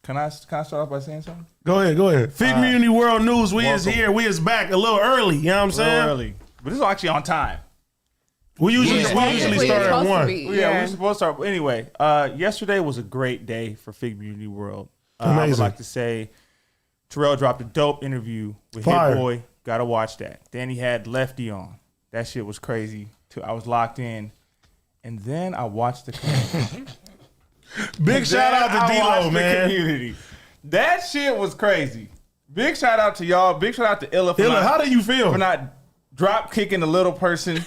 Can I start off by saying something? Go ahead. FIGGMUNITY News. We is here. We is back a little early. You know what I'm saying? Early, but this is actually on time. We usually start at 1. We're supposed to start. Anyway, yesterday was a great day for FIGGMUNITY World. Amazing. I would like to say t-rell dropped a dope interview with Fire. Hit Boy. Gotta watch that. Then he had Lefty on. That shit was crazy. I was locked in. And then I watched the Big shout out to D-Lo, man. Community. That shit was crazy. Big shout out to y'all. Big shout out to Illa. How do you feel? For not drop kicking the little person.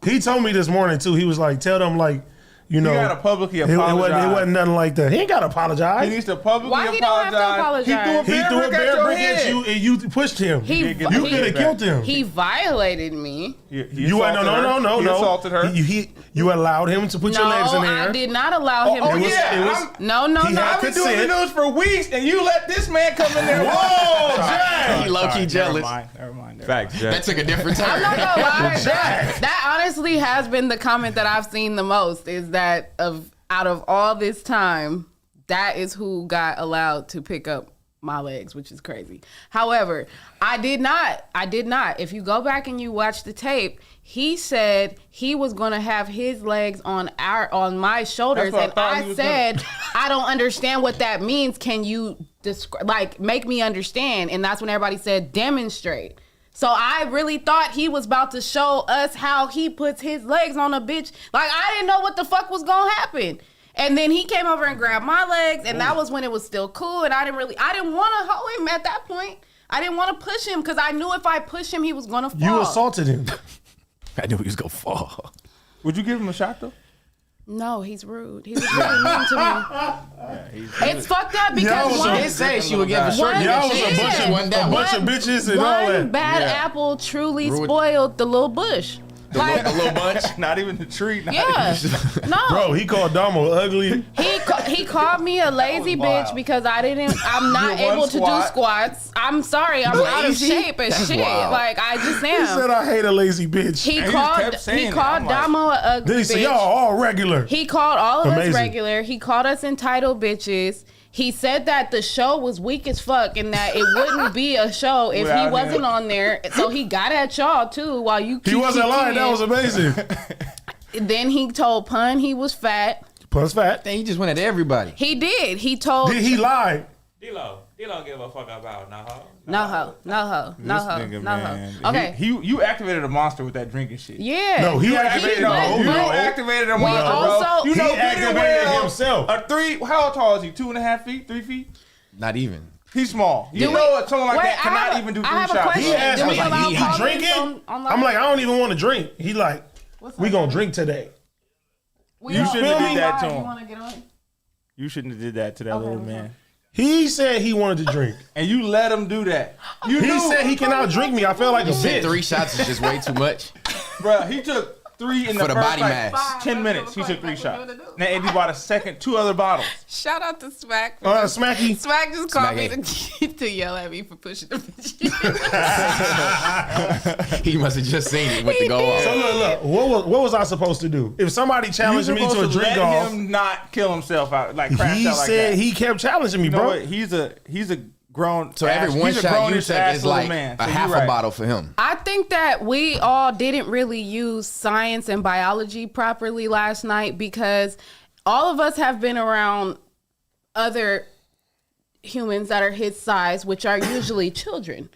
He told me this morning too. He was like, tell them like, you know, he gotta publicly apologize. It wasn't nothing like that. He ain't gotta apologize. He needs to publicly apologize. Why he don't have to apologize? He threw a bear brick at you and you pushed him. You could have killed him. He violated me. You assaulted her. You allowed him to put your legs in the air. I did not allow him. No. I've been doing the news for weeks, and you let this man come in there. Whoa, Jack! He low key jealous. Never mind. Facts, Jack. That took a different turn. I'm not gonna lie. That honestly has been the comment that I've seen the most. Is that out of all this time, that is who got allowed to pick up my legs, which is crazy. However, I did not. If you go back and you watch the tape, he said he was going to have his legs on my shoulders, and I said, I don't understand what that means. Can you make me understand? And that's when everybody said, demonstrate. So I really thought he was about to show us how he puts his legs on a bitch. Like, I didn't know what the fuck was gonna happen. And then he came over and grabbed my legs, and that was when it was still cool. And I didn't want to hoe him at that point. I didn't want to push him because I knew if I pushed him, he was gonna fall. You assaulted him. I knew he was gonna fall. Would you give him a shot though? No, he's rude. He was really mean to me. It's fucked up because she did say she would give a short. Y'all was a bunch of bitches and all that. One bad apple truly spoiled the little bush. The little bunch. Not even the tree. No. Bro, he called Damo ugly. He called me a lazy bitch because I'm not able to do squats. I'm sorry, I'm out of shape as shit. Wild. Like, I just am. He said I hate a lazy bitch. He called Damo a ugly bitch. He said y'all all regular. He called all of us regular. He called us entitled bitches. He said that the show was weak as fuck and that it wouldn't be a show if he wasn't on there. So he got at y'all too while you keep. He wasn't lying. That was amazing. Then he told Pun he was fat. Pun's fat. Then he just went at everybody. He did. He told. Did he lie? D-Lo give a fuck about no ho. Okay. You activated a monster with that drinking shit. Yeah. No, he activated activated a monster. Also, he activated himself. How tall is he? 2.5 feet? 3 feet? Not even. He's small. Someone like that cannot even do 3 shots. Question. He asked me, he drinking? I'm like, I don't even want to drink. He like, we gonna drink today. You shouldn't have did that to him. You want to get on? You shouldn't have did that to that little man. He said he wanted to drink. And you let him do that. He said he cannot drink me. I felt like a bitch. 3 shots is just way too much. Bruh, he took 3 in the For the first body mass. 10 minutes. He took 3 shots. And he bought 2 other bottles. Shout out to Smack. Smacky. Smack just called me to yell at me for pushing the bitch. He must have just seen it with the go off. So look, what was I supposed to do? If somebody challenged me to a drink off, let him not kill himself out, like crash he out like said that. he kept challenging me, You know bro. what? He's a grown. So every one shot you take is like man. a half a bottle for him. I think that we all didn't really use science and biology properly last night because all of us have been around other humans that are his size, which are usually children.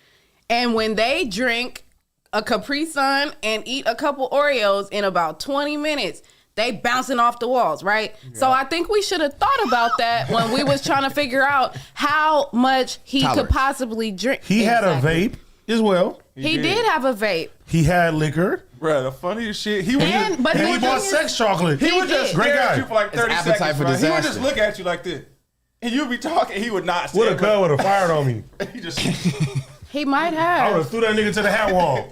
And when they drink a Capri Sun and eat a couple Oreos in about 20 minutes, they bouncing off the walls, right? Yeah. So I think we should have thought about that when we was trying to figure out how much he could possibly drink. He had a vape as well. He did have a vape. He had liquor. Bro, the funniest shit. He bought sex chocolate. He would just great stare guy. at you for like 30 seconds. For he would just look at you like this. And you'd be talking, he would not say Would have fired on me. He might I have. would have threw that nigga to the hat wall.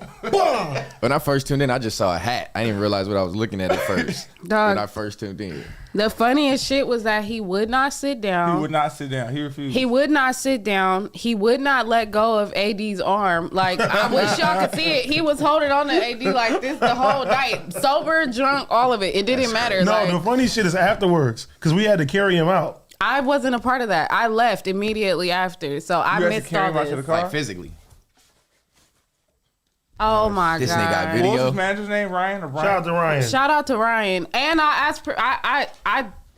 When I first tuned in, I just saw a hat. I didn't even realize what I was looking at first. Dog. When I first tuned in. The funniest shit was that he would not sit down. He would not sit down. He refused. He would not sit down. He would not let go of AD's arm. Like, I wish y'all could see it. He was holding on to AD like this the whole night. Sober, drunk, all of it. It didn't matter. No, the funny shit is afterwards, because we had to carry him out. I wasn't a part of that. I left immediately after, so I missed all to the this. car? Like physically. Oh my This god! nigga got What was video. his manager's name? Ryan or Brian? Shout out to Ryan. Shout out to Ryan. And I asked.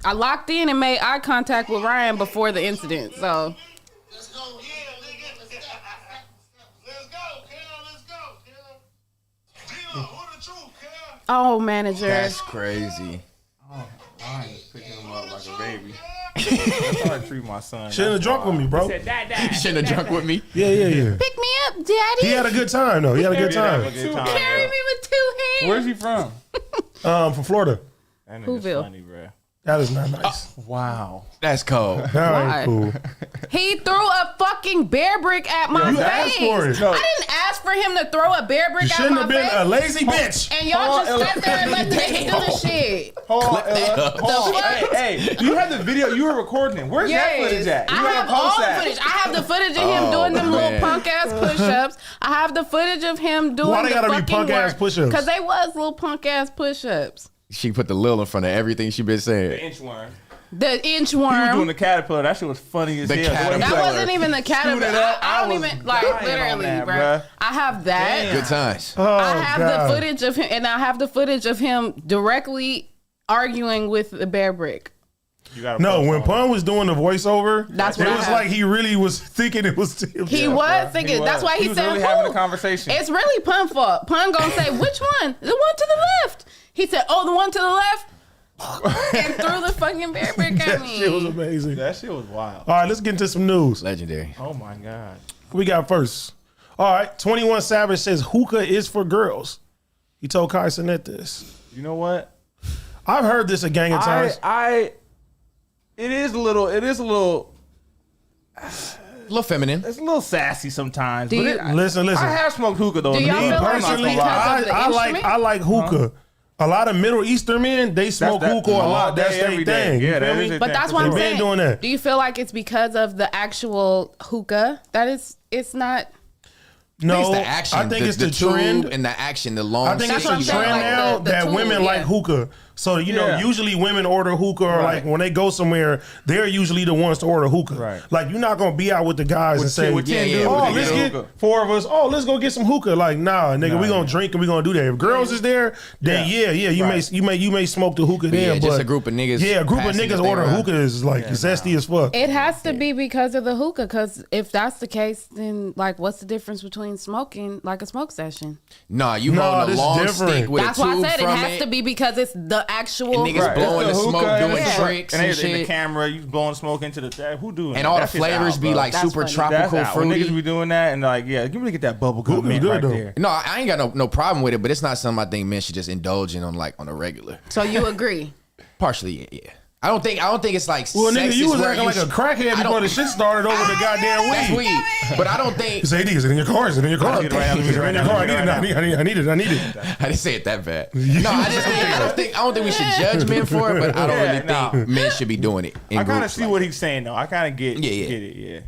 I locked in and made eye contact with Ryan before the incident. So. Let's go. Yeah, nigga. Let's go, Kel. Let's go, Kel. Deal. Who the truth, Kel? Oh, manager. That's crazy. Oh, Ryan is picking him up like a baby. That's how I treat my son. Shouldn't have drunk with me, bro. He said, Dad. You shouldn't have drunk with me. Yeah. Pick me up, daddy. He had a good time though. He had a good time. Carry me with 2 hands. Where's he from? From Florida. That nigga's Whoville. funny, bro. That is not nice. Wow. That's cold. That Why? ain't cool. He threw a fucking bear brick at my You face. asked for it. I didn't ask for him to throw a bear brick You at shouldn't my have been face. a lazy bitch. And y'all just sat there and let niggas do the shit. Hold on, Ella. Hold on. fuck? Hey, you had the video. You were recording it. Where's that footage at? You I gotta have post all the that. footage. I have the footage of him Oh, doing them little man. punk ass push-ups. I have the footage of him doing Why they the gotta be fucking punk-ass work. push-ups? Because they was little punk ass push-ups. She put the lil in front of everything she been The saying. inchworm. The He was doing inchworm. the caterpillar. That shit was funny as The hell. caterpillar. That That wasn't even the Screwed it caterpillar. up. I don't I was even like dying on literally, that, bro. bruh. I have that. Damn. Good times. Oh, I have God. the footage of him, and I have the footage of him directly arguing with the bear brick. You gotta No, post when on. Pun was doing the voiceover, That's it what I was have. like he really was thinking it was him. He was thinking. He was. That's why he was said, really having a "Who?" conversation. It's really Pun fault. Pun gonna say, which one? The one to the left. He said, oh, the one to the left. And threw the fucking bear brick at That me. shit was amazing. That shit was wild. All right, let's get into some news. Legendary. Oh my god. What we got first? All right, 21 Savage says hookah is for girls. He told Kai Cenat this. You know what? I've heard this a gang of times. It is a little. A little feminine. It's a little sassy sometimes. Do but you- Listen. I have smoked hookah though. Do y'all Me feel like Personally, it's because of the instrument? I like hookah. A lot of Middle Eastern men, they smoke that- hookah a lot. all day, That's their every day. thing. You Yeah, feel that me? is their But thing, that's for what I'm sure. Been saying. doing that. Do you feel like it's because of the actual hookah that it's not? No, I think it's the action. I think it's the tube trend. and the action, the long I think That's it's what a I'm saying, trend like now the that tool, women like yeah. hookah. So, you know, Yeah. usually women order hookah or Right. like when they go somewhere, they're usually the ones to order hookah. Right. Like you're not going to be out with the guys and say, with 10 yeah, dudes, oh, we let's get get hookah. 4 of us. Oh, let's go get some hookah. Like, nah, nigga, we Nah, going to drink and we going to do that. If girls is there, then yeah, you Right. may smoke the hookah yeah, then. just but a group of niggas Yeah, a group of passing the niggas thing order around. hookah is like zesty as fuck. It has to be because of the hookah. Because if that's the case, then like, what's the difference between smoking like a smoke session? Nah, you Nah, holding this a long different. stick with That's a why tube I said it from has to be because it's the actual. And niggas blowing It's the smoke, hookah, doing it's tricks and and in the shit. camera, you blowing smoke into the who doing And that? all the That shit's flavors out, be bro. like That's super funny. tropical, That's out. When niggas fruity. be doing that and like, yeah, give me get that bubble gum Hookah's mint good, right though. there. No, I ain't got no problem with it, but it's not something I think men should just indulge in on like on a regular. So you agree? Partially, yeah. I don't think it's like Well, nigga, you sexist was where acting like a crackhead I before don't- the shit started over the goddamn That's weed. weed. But I don't think You say, is it in your car? Is it in your car? Get it right now, Is it in your car? I need it. I need it. I need it. I didn't say it that bad. No, I don't think we should judge men for it, but I don't Yeah, really nah. think men should be doing it. In I kind of groups see like what that. he's saying though. I kind of get Yeah. it. Yeah.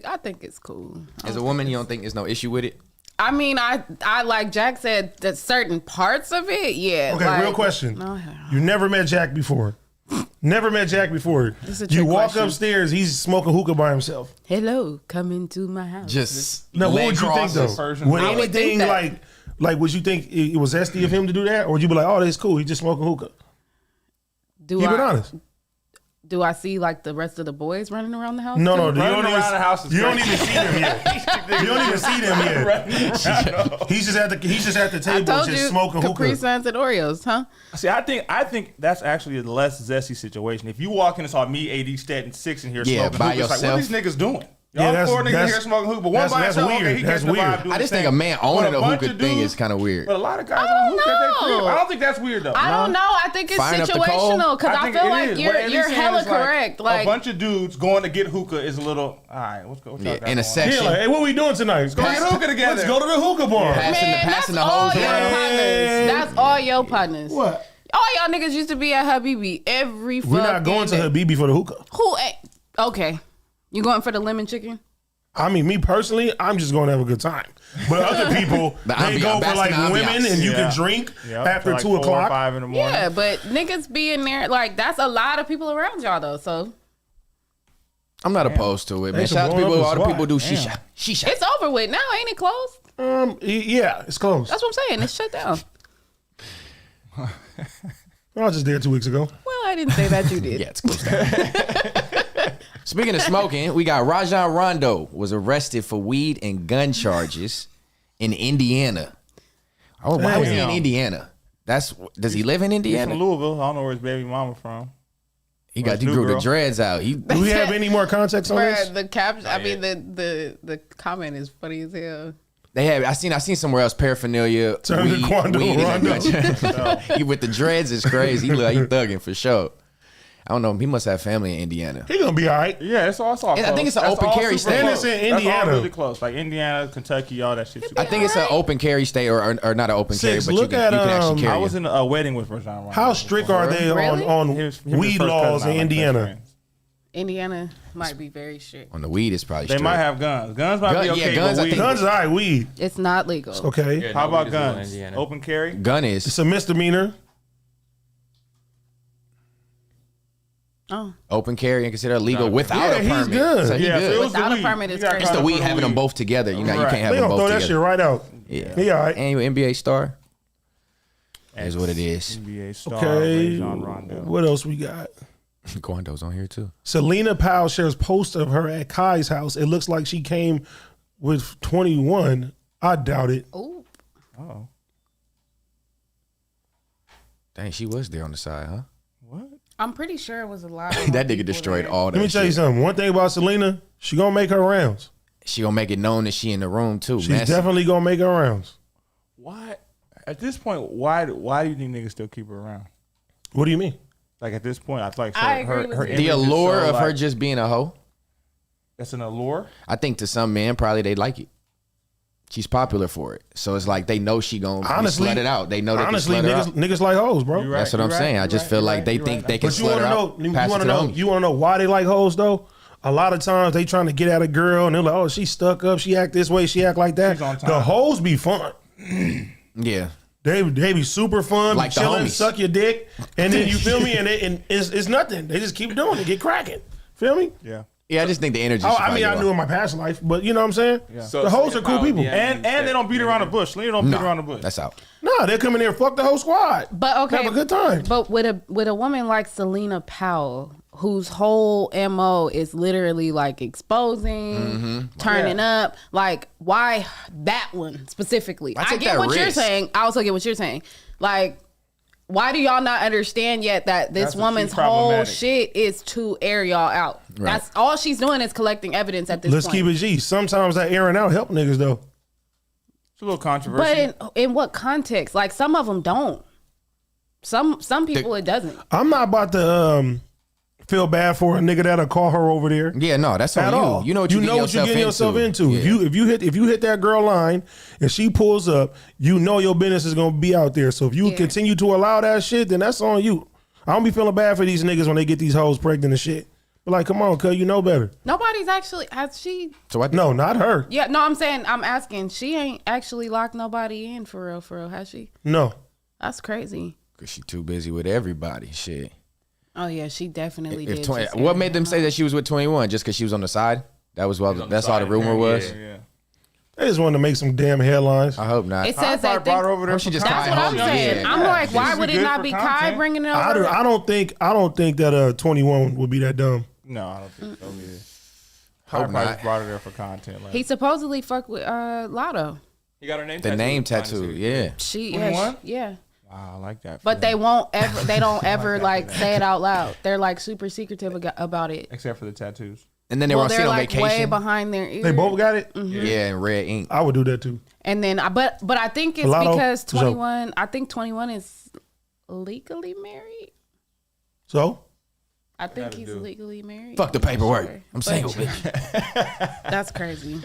I think it's cool. As a woman, you don't think there's no issue with it? I mean, I like Jack said that certain parts of it, yeah. Okay, like, real question. No, You never met Jack before. Never met Jack before. This is a You trick walk question. upstairs, he's smoking hookah by himself. hello, come into my house. Just Now, what leg would you think crosses. though? Persian Would rug. I would anything think like would you think it was zesty of him to do that, or would you be like, oh, that's cool, he's just smoking hookah? do Keep it I honest. do I see like the rest of the boys running around the house? No, too? no, you Running don't around the house is you don't crazy. even see them yet. You don't even see them yet. He's just at the I table told just you, smoking Capri hookah. Suns and Oreos, huh? See, I think that's actually a less zesty situation. If you walk in and saw me, AD, Stat, and 6 in here Yeah, smoking by hookah, it's like, what are these yourself. niggas doing? Yeah, Y'all that's- 4 niggas in that's- here smoking hookah, but one that's- by that's himself, okay, weird. he That's gets the weird. vibe doing I just the think a thing. man But owning a bunch hookah of thing dudes- is kind of weird. But a lot of guys I on don't hookah at their crib. know. I don't think that's weird though. I don't know. I think it's Firing up the coal? situational because I, think feel it like is. What Eddie's you're saying hella is like correct. Like a bunch of dudes going to get hookah is a little. All right, what's go? What y'all Yeah, got in a going on? section. Yeah, like, hey, what we doing tonight? Let's go Get hookah together. Let's go to the hookah bar. Passing the all hose your around. partners. That's all your partners. What? All y'all niggas used to be at Habibi every fucking We're not going to day. Habibi for the hookah. Who ain't? Okay. You going for the lemon chicken? I mean, me personally, I'm just going to have a good time. But other people, The they ambiance, go for that's like the women ambiance. and you Yeah. can drink Yep, after like 2 4 or o'clock. 5 in the morning. Yeah, but niggas be in there like that's a lot of people around y'all though. So I'm not opposed to it, man. They Shout out to can blow people. up All the the people do Damn. shisha. Shisha. it's over with now, ain't it closed? Yeah, it's closed. That's what I'm saying. It's shut down. I was just there 2 weeks ago. Well, I didn't say that you did. Yeah, it's close down. Speaking of smoking, we got Rajon Rondo was arrested for weed and gun charges in Indiana. Oh, why was he in Damn. Indiana? Does he live in He's Indiana? from Louisville. I don't know where his baby mama from. He His new grew the girl. dreads out. Do we have any more context on this? Bruh, the caption. I mean, the comment is funny as hell. They have. I seen somewhere else paraphernalia. Turn to Quando and Rondo. he with the dreads is crazy. He look like he thugging for sure. I don't know. He must have family in Indiana. He gonna be all right. Yeah, it's all close. I think it's an That's open all carry super state. close. And it's in That's all Indiana. really close. Like Indiana, Kentucky, all that shit. I think it's an open carry state or not an open Six, carry, but look you at, can actually carry I it. was in a wedding with Rajon Rondo. How strict are they Really? on Him and his weed first laws cousin in are like best Indiana? friends. Indiana might be very strict. On the weed, it's probably They strict. might have guns. Guns might be Yeah, okay. guns, but I weed- think- Guns are all right, weed. It's not legal. Okay. Yeah, How no, about we just go in guns? Indiana. Open carry? Gun is. It's a misdemeanor. Oh, Open carry and considered legal without Yeah, a he's permit. good. So he Yeah, so it good. was the Without a weed. permit, You it's got crazy. It's the caught weed for having them weed. both together. You know, you Right. can't have They them gonna both throw that shit together. right out. Yeah. He all right. And you NBA star. Is what it is. NBA star Okay. Rajon Rondo. What else we got? Quando's on here too. Selena Powell shares post of her at Kai's house. It looks like she came with 21. I doubt it. ooh. Oh, Dang, she was there on the side, huh? what? I'm pretty sure it was a lot. Of That nigga people destroyed there. all that Let me tell you shit. something. One thing about Selena, she gonna make her rounds. She gonna make it known that she in the room too. She's Messy. definitely gonna make her rounds. Why? At this point, why do you think niggas still keep her around? What do you mean? Like at this point, I feel like I agree with you. image The is allure so, of her like, just being a hoe. That's an allure. I think to some men probably they like it. She's popular for it, so it's like they know she gonna Honestly- slut it out. They know they Honestly, can slut her niggas, out. niggas like hoes, bro. You're right, That's what I'm you're saying. right, I just you're feel right, like you're they right, think you're they right. can But you slut want her to know? out. You pass it want to to the know? homies. You want to know why they like hoes though? A lot of times they trying to get at a girl and they're like, "Oh, she stuck up. She act this way. She act like that." She's on time. The hoes be fun. Yeah, They be super fun, Like be the chilling, homies. suck your dick, and then you feel me, and it's nothing. They just keep doing it, get cracking. Feel me? Yeah. yeah. I just think the energy. Oh, should I mean, probably I go knew up. in my past life, but you know what I'm saying? Yeah. So The hoes are Selena cool Powell, people. yeah. And they don't beat around the bush. Selena don't beat around the bush. That's out. No, they come in there, fuck the whole squad, But okay, have a good time. But with a woman like Selena Powell, whose whole MO is literally like exposing, turning up, like why that one specifically? I take get that what you're risk. saying. I also get what you're saying. Like, why do y'all not understand yet that this That's what woman's she's whole problematic. shit is to air y'all out? Right. That's all she's doing is collecting evidence at this Let's point. keep it G. Sometimes that airing out help niggas though. It's a little controversial. But in what context? Like some of them don't. Some people it doesn't. I'm not about to feel bad for a nigga that'll call her over there. Yeah, no, that's on At you. all. You know what you you're getting yourself into. Yeah. If you hit that girl line and she pulls up, you know your business is gonna be out there. So if you Yeah. continue to allow that shit, then that's on you. I don't be feeling bad for these niggas when they get these hoes pregnant and shit. But like, come on, cuz you know better. Nobody's actually has she. So I No, not her. Yeah, no, I'm asking. She ain't actually locked nobody in for real, has she? No. That's crazy. Cause she too busy with everybody. Shit. Oh yeah, she definitely If did. 20, just what say made them say that she was with 21? Just because she was on the side? That was well. That's all the rumor was. Yeah. They just wanted to make some damn headlines. I hope not. It I says probably that. brought her over there. she for just That's Kai what I'm homie, saying. yeah. I'm like, why This would is it good not for be content. Kai bringing it I over? don't think that 21 would be that dumb. No, I don't think so either. I Hope probably not. just brought her there for content. Like, He supposedly fucked with Lotto. You got her name The tattooed. name Behind the tattoo. suit. Yeah. She 21? yeah. wow, I like that. for But them. they won't ever. They don't ever like say it out loud. They're like super secretive about it. except for the tattoos. And then they were Well, seen they're on like way vacation. behind their ears. They both got it? Yeah, and red ink. I would do that too. And then, but I think it's Lotto, because for sure. 21. I think 21 is legally married. So? I think Gotta he's do. legally married. Fuck the I'm not paperwork. sure. I'm But single, bitch. That's crazy.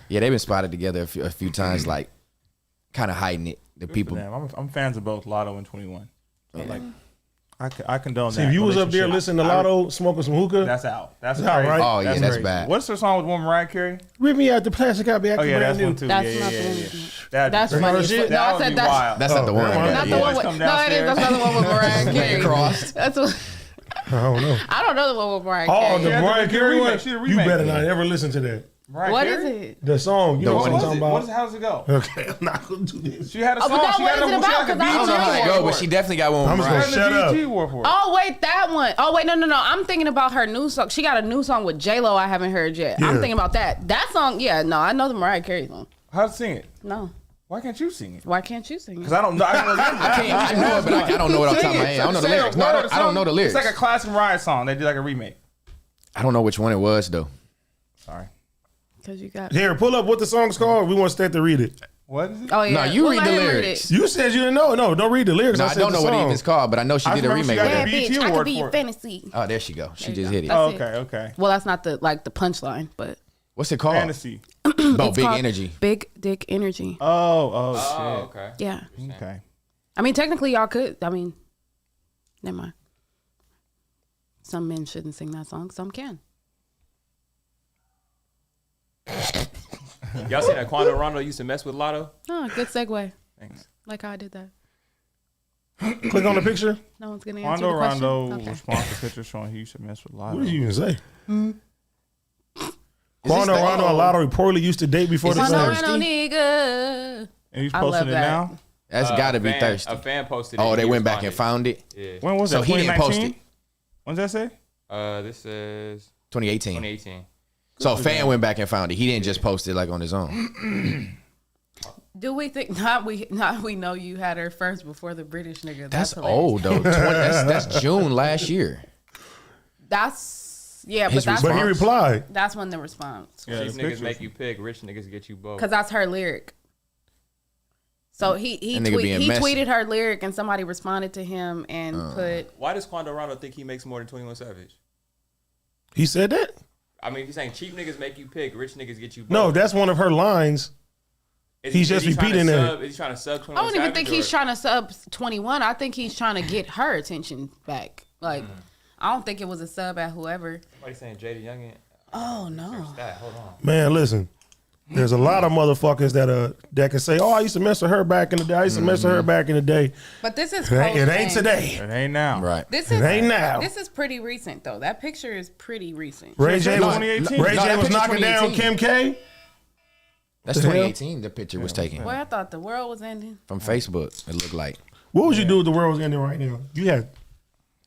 Yeah, they've been spotted together a few times, like kind of hiding it. The people. Damn, I'm fans of both Lotto and 21. So like, I condone See, that. if you was up there relationship. listening to Lotto, smoking some hookah, That's out. That's That's out, crazy. right? Oh, yeah, that's crazy. bad. What's her song with one Mariah Carey? rip me out the plastic, I'll be acting Oh yeah, brand that's new. one too. That's yeah, not yeah, the one. yeah, yeah. That's That funny. her as shit? fuck. No, That I would said be that's wild. That's not the one. never mind. not the Yeah, one just with. come No, it is. downstairs. That's not the one with Mariah Carey. crossed. That's what. I don't know. I don't know the one with Mariah Oh, Carey. the Yeah, Mariah the Carey remake. one? She did a You remake. better not ever listen to that. Mariah What Carey? is it? The song, you know what I'm What talking is it? about. How's it go? Okay, I'm not going to do this. She had a Oh, song. but no, she what had is it a, about? she had 'Cause a I I don't know how Yeah. to go, but she definitely got one I'm with just Mariah. gonna shut up. BET Award for it. Oh wait, that one. Oh wait, no. I'm thinking about her new song. She got a new song with J-Lo. I haven't heard yet. Yeah. I'm thinking about that. That song, yeah. No, I know the Mariah Carey song. How to sing it? No, Why can't you sing it? why can't you sing it? Because I don't know. I don't remember. I know it, but I don't know what I'm talking about. I don't know the lyrics. No, I don't know the lyrics. It's like a classic Mariah song. They did like a remake. I don't know which one it was though. Sorry. Because you got. Here, pull up what the song's called. We want Stat to read it. What is it? Oh yeah. No, you read let the him lyrics. it. You said you didn't know. No, don't read the lyrics. No, I said don't the know what it song. even is called, but I know she I did a remember she remake got of that. it. BET I could award be for your it. fantasy. Oh, there she go. She There you just go. hit it. That's Oh, it. okay, okay. Well, that's not the punchline, but What's it called? Fantasy. Oh, it's Big called Energy. Big Dick Energy. Oh, Oh, okay. Yeah. shit. Okay. I mean, technically, y'all could. I mean, never mind. Some men shouldn't sing that song. Some can. Y'all seen that Quando Rondo used to mess with Lotto? Oh, good segue. Thanks. Like how I did that. Click on the picture. No one's gonna answer Rondo the question. Rondo Okay. responds to pictures showing he used to mess with Lotto. What did you even say? Is Quando this Rondo and Lotto reportedly used to date before Is the this Quando song. Rondo nigga. And he's I posting love it that. now? That's got to be A fan- thirsty. A fan posted it. Oh, they He went back and responded. found it. Yeah. When was that? So he didn't post 2019? it. When does that say? This is 2018. 2018. So a fan went back and found it. He didn't just post it like on his own. Do we think not we know you had her first before the British nigga? That's hilarious. old though. That's June last year. That's yeah, His but that's But he response. replied. that's when the response. Yeah, Cheap the niggas pictures. make you pick. Rich niggas get you both. Because that's her lyric. So he That nigga being messy. tweeted her lyric and somebody responded to him and put Why does Quando Rondo think he makes more than 21 Savage? He said that? I mean, he's saying cheap niggas make you pick. Rich niggas get you both. No, that's one of her lines. He's just he trying to repeating that. sub- Is he trying to sub 21 I don't even Savage think or- he's trying to sub 21. I think he's trying to get her attention back. Like I don't think it was a sub at whoever. Somebody saying Jada Youngin. Oh no. That, hold on. Man, listen. There's a lot of motherfuckers that can say, "Oh, I used to mess with her back in the day. I used to mess with her back in the day." But this is It ain't post-game. today. It ain't now. Right. This It is ain't now. This is pretty recent though. That picture is pretty recent. Ray J was 2018. Ray No, J that was picture's knocking down 2018. Kim K. That's The hell? 2018. The picture was taken Boy, I thought the world was ending. from Facebook. It looked like. What would you do if the world was ending right now? You had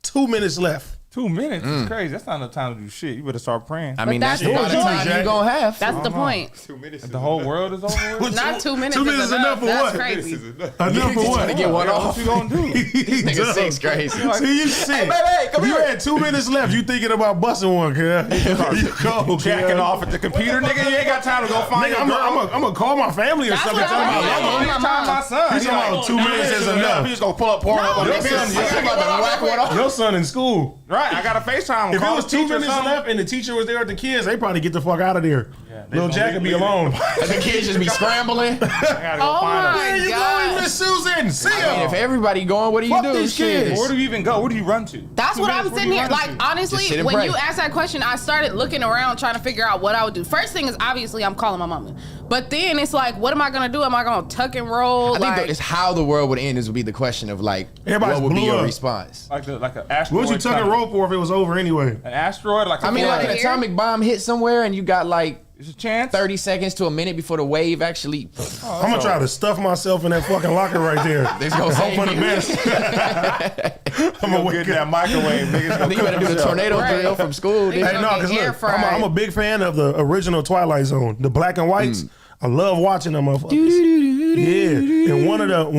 2 minutes left. 2 minutes is crazy. That's not enough time to do shit. You better start praying. I mean, that's that's the amount of the time point, you gonna have. That's the point. 2 minutes. The whole world is over with? Not 2 minutes. 2 minutes is is enough for That's what? crazy. Enough for Trying what? to get one off. What you gonna do? Nigga six crazy. See, you sick. You had 2 minutes left. You thinking about busting one, cuz. You go, Jacking cuz. off at the computer, nigga. You ain't got time to go find Nigga, your girl. I'm gonna call my family or That's something. what Tell I'm my saying. mama. Yeah. Time my son. He's talking about 2 minutes is enough. He just gonna pull up porn up on Your your son, son. your son in school. Right, I got a FaceTime. If it Call was the 2 teacher or minutes something. left and the teacher was there with the kids, they probably get the fuck out of there. they Little gonna Jack could be leave it. alone. And the kids just be scrambling. I gotta go Oh find my her. There you go, God. Miss Susan. See I mean, ya. if everybody going, what do you Fuck do? these Shit. kids. Where do you even go? Where do you run to? That's 2 what minutes, I'm where sitting do you here. run Like to? Just honestly, sit and when pray. you asked that question, I started looking around trying to figure out what I would do. First thing is obviously I'm calling my mama, but then it's like, what am I gonna do? Am I gonna tuck and roll? I think Like, it's how the world would end. This would be the question of like, Everybody's what would be blew your up. response? Like an What asteroid. was you tucking coming. rope for if it was over anyway? An asteroid, like I mean, like an Here? atomic bomb hit somewhere, and you got like There's a chance. 30 seconds to a minute before the wave actually. I'm gonna try to stuff myself in that fucking locker right there. This gonna Hope save for the you. best. I'm gonna Get wake in that up. microwave, niggas. I think you better do the tornado Right. drill from school. Hey, nigga. Hey, no, Get because air look, fried. I'm a big fan of the original Twilight Zone, the black and whites. I love watching them motherfuckers. Yeah, and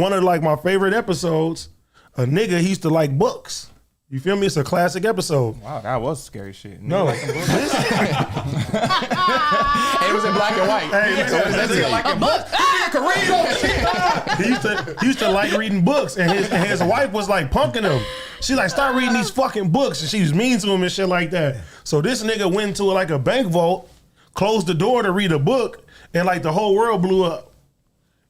one of like my favorite episodes, a nigga he used to like books. You feel me? It's a classic episode. Wow, that was scary shit. No, And it was in black and white. Hey, So that's it. like a book. he used to like reading books, and his wife was like punking him. She like, start reading these fucking books, and she was mean to him and shit like that. So this nigga went into like a bank vault, closed the door to read a book, and like the whole world blew up.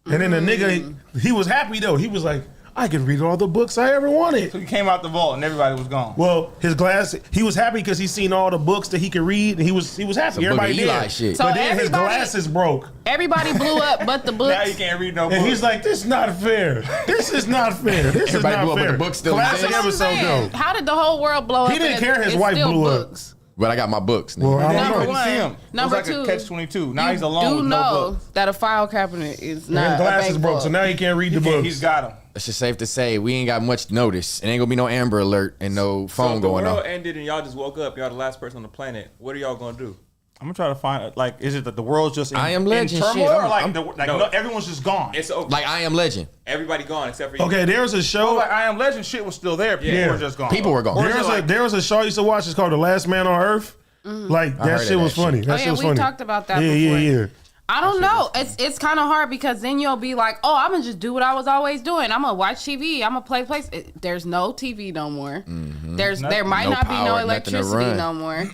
And then the nigga, he was happy though. He was like, I can read all the books I ever wanted. So he came out the vault and everybody was gone. Well, his glass, he was happy because he seen all the books that he could read, and he was happy. Some Everybody Book of Eli did. shit. So But then his everybody- glasses broke. Everybody blew up, but the books. Now you can't read no books. And he's like, this is not fair. This is not fair. This Everybody is not blew up, but fair. the book still Classic exists. That's what I'm episode, saying. though. How did the whole world blow up? He didn't and care his it's wife still blew up. books? But I got my books. Nigga. Well, I Then don't you know. couldn't see one. him. Number it was like two, a catch-22. Now You he's alone do with no know books. that a file cabinet is And not his glasses a bank broke, vault. so now he can't read the books. He's got him. It's just safe to say we ain't got much notice. It ain't gonna be no Amber Alert and no So phone if the going world on. ended and y'all just woke up, y'all the last person on the planet. What are y'all gonna do? I'm gonna try to find like, is it that the world's just in, I Am Legend in turmoil, shit. or like, No. everyone's just gone? It's over. Like I Am Legend. Everybody gone except for you. Okay, there's a show. like I Am Legend shit was still there. People Yeah. were just gone. People were gone. Or is it like, There was a show I used to watch. It's called The Last Man on Earth. Like heard that of shit was that funny. shit. That Oh, shit yeah, was we funny. talked about that Yeah, before. yeah. I don't know. It's kind of hard because then you'll be like, oh, I'm gonna just do what I was always doing. I'm gonna watch TV. I'm gonna play place. There's no TV no more. There might No not be power, no nothing to electricity run. no more.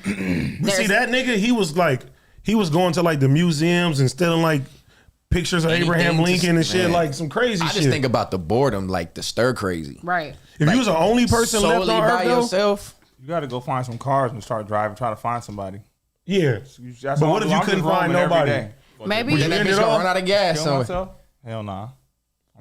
See that nigga? He was going to like the museums and stealing like pictures of Anything Abraham to- Lincoln and shit, man. like some crazy I shit. just think about the boredom, like the stir crazy. Right. if you was the only person left Solely on by Earth, though, yourself. you got to go find some cars and start driving, try to find somebody. yeah. That's But all what I if do. you I'm couldn't just find roaming every nobody? day. Maybe. Then that end bitch it gonna off? run out of gas. Kill somewhere. myself? Hell nah.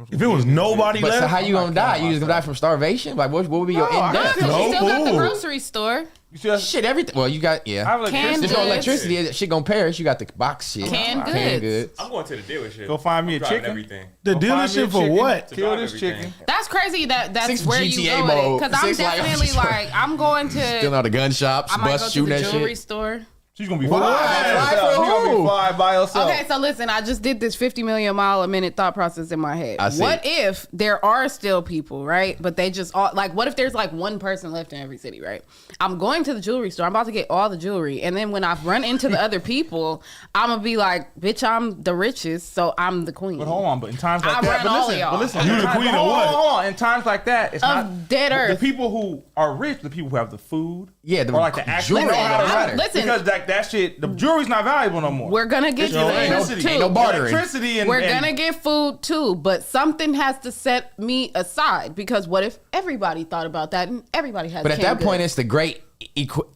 If it was nobody But left, so how you gonna die? You just gonna die from starvation? Like what would be your end No, death? because you still got the No. grocery store. You see that? Shit, everything. Well, you got I have Canned electricity. There's no goods. electricity. That shit gonna perish. You got the box shit. Canned Canned goods. goods. I'm going to the dealership. Go find me I'm a driving chicken. Everything. the Go find me a dealership for chicken. what? To Kill drive this everything. chicken. That's crazy that's 6 where you GTA go mode. because I'm 6 like- definitely like I'm going Still to. out the gun shops, I might go bust to shooting the that jewelry shit. store. She's gonna be Why? fly by Fly herself. for She's gonna who? be fly by herself. Okay, so listen, I just did this 50 million mile a minute thought process in my head. I see. What if there are still people, right? But they just all like, what if there's like one person left in every city, right? I'm going to the jewelry store. I'm about to get all the jewelry. And then when I run into the other people, I'm going to be like, bitch, I'm the richest, so I'm the queen. But hold on, but in times like I that, run but all listen, of y'all. but listen, You in the times- queen but of hold what? on, hold on. In times like that, it's Of not dead the earth. people who are rich, the people who have the food, Yeah, the or like the actually jewelry know how to don't run matter. it. Listen. Because that shit, the jewelry's not valuable no more. We're going to get It's your food electricity. too. Ain't no bartering. Electricity and We're and- gonna get food too, but something has to set me aside because what if everybody thought about that and everybody has? But at that canned point, goods? it's the great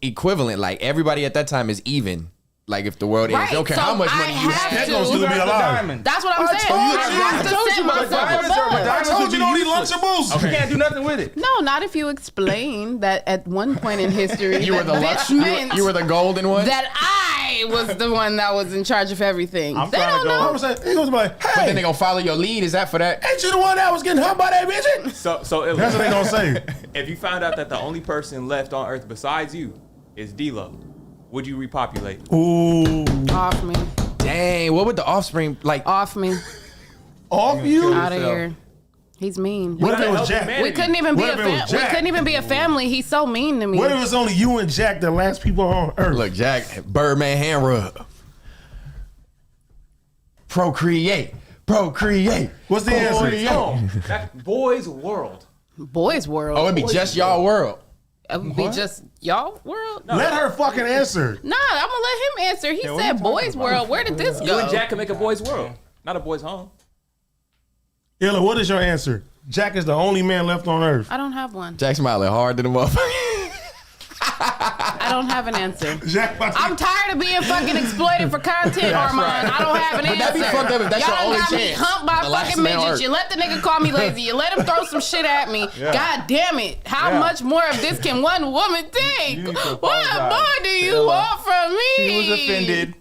equivalent. Like everybody at that time is even. Like if the world Right, ends, okay, so how much I money you have have? to- gonna Who still got be the alive. diamonds? that's what I'm saying. told you, I have to told set you about myself diamonds are- above. diamonds I told you don't eat useless. Lunchables. You can't do nothing with it. No, not if you explain that at one point in history You were the this luck. meant You were the golden one. that I was the one that was in charge of everything. I'm They trying to don't go- know. I was like, he goes like, But then hey, they gonna follow your lead. Is that for that? ain't you the one that was getting humped by that bitch? So if, That's what they gonna say. if you found out that the only person left on Earth besides you is D-Lo, would you repopulate? Ooh, Off me, Dang, what would the offspring like? off me, off you? out of yourself. here. He's mean. What if it Help was Jack? humanity. We couldn't even be What a if it was family. We Jack? couldn't even be a family. He's so mean to me. What if it's only you and Jack, the last people on Earth? Look, Jack, Birdman hand rub. Procreate. What's the answer? Oh, that boy's world. Boys World. Oh, it'd be just y'all world. It would be just y'all world. Let her fucking answer. Nah, I'm gonna let him answer. He what are said you boys talking about? world. Where did this You go? and Jack can make a boy's world, not a boy's home. Illa, what is your answer? Jack is the only man left on Earth. I don't have one. Jack smiling hard to the motherfucker. I don't have an answer. Jack, I'm tired of being fucking exploited for content, Armand. I don't have an answer. that'd be fucked up if that's Y'all your only got me chance. humped by The last fucking man on midgets. Earth. You let the nigga call me lazy. You let him throw some shit at me. God damn it. How Yeah. much more of this can one woman take? You need to What apologize more do to you Ella. want from me? She was offended.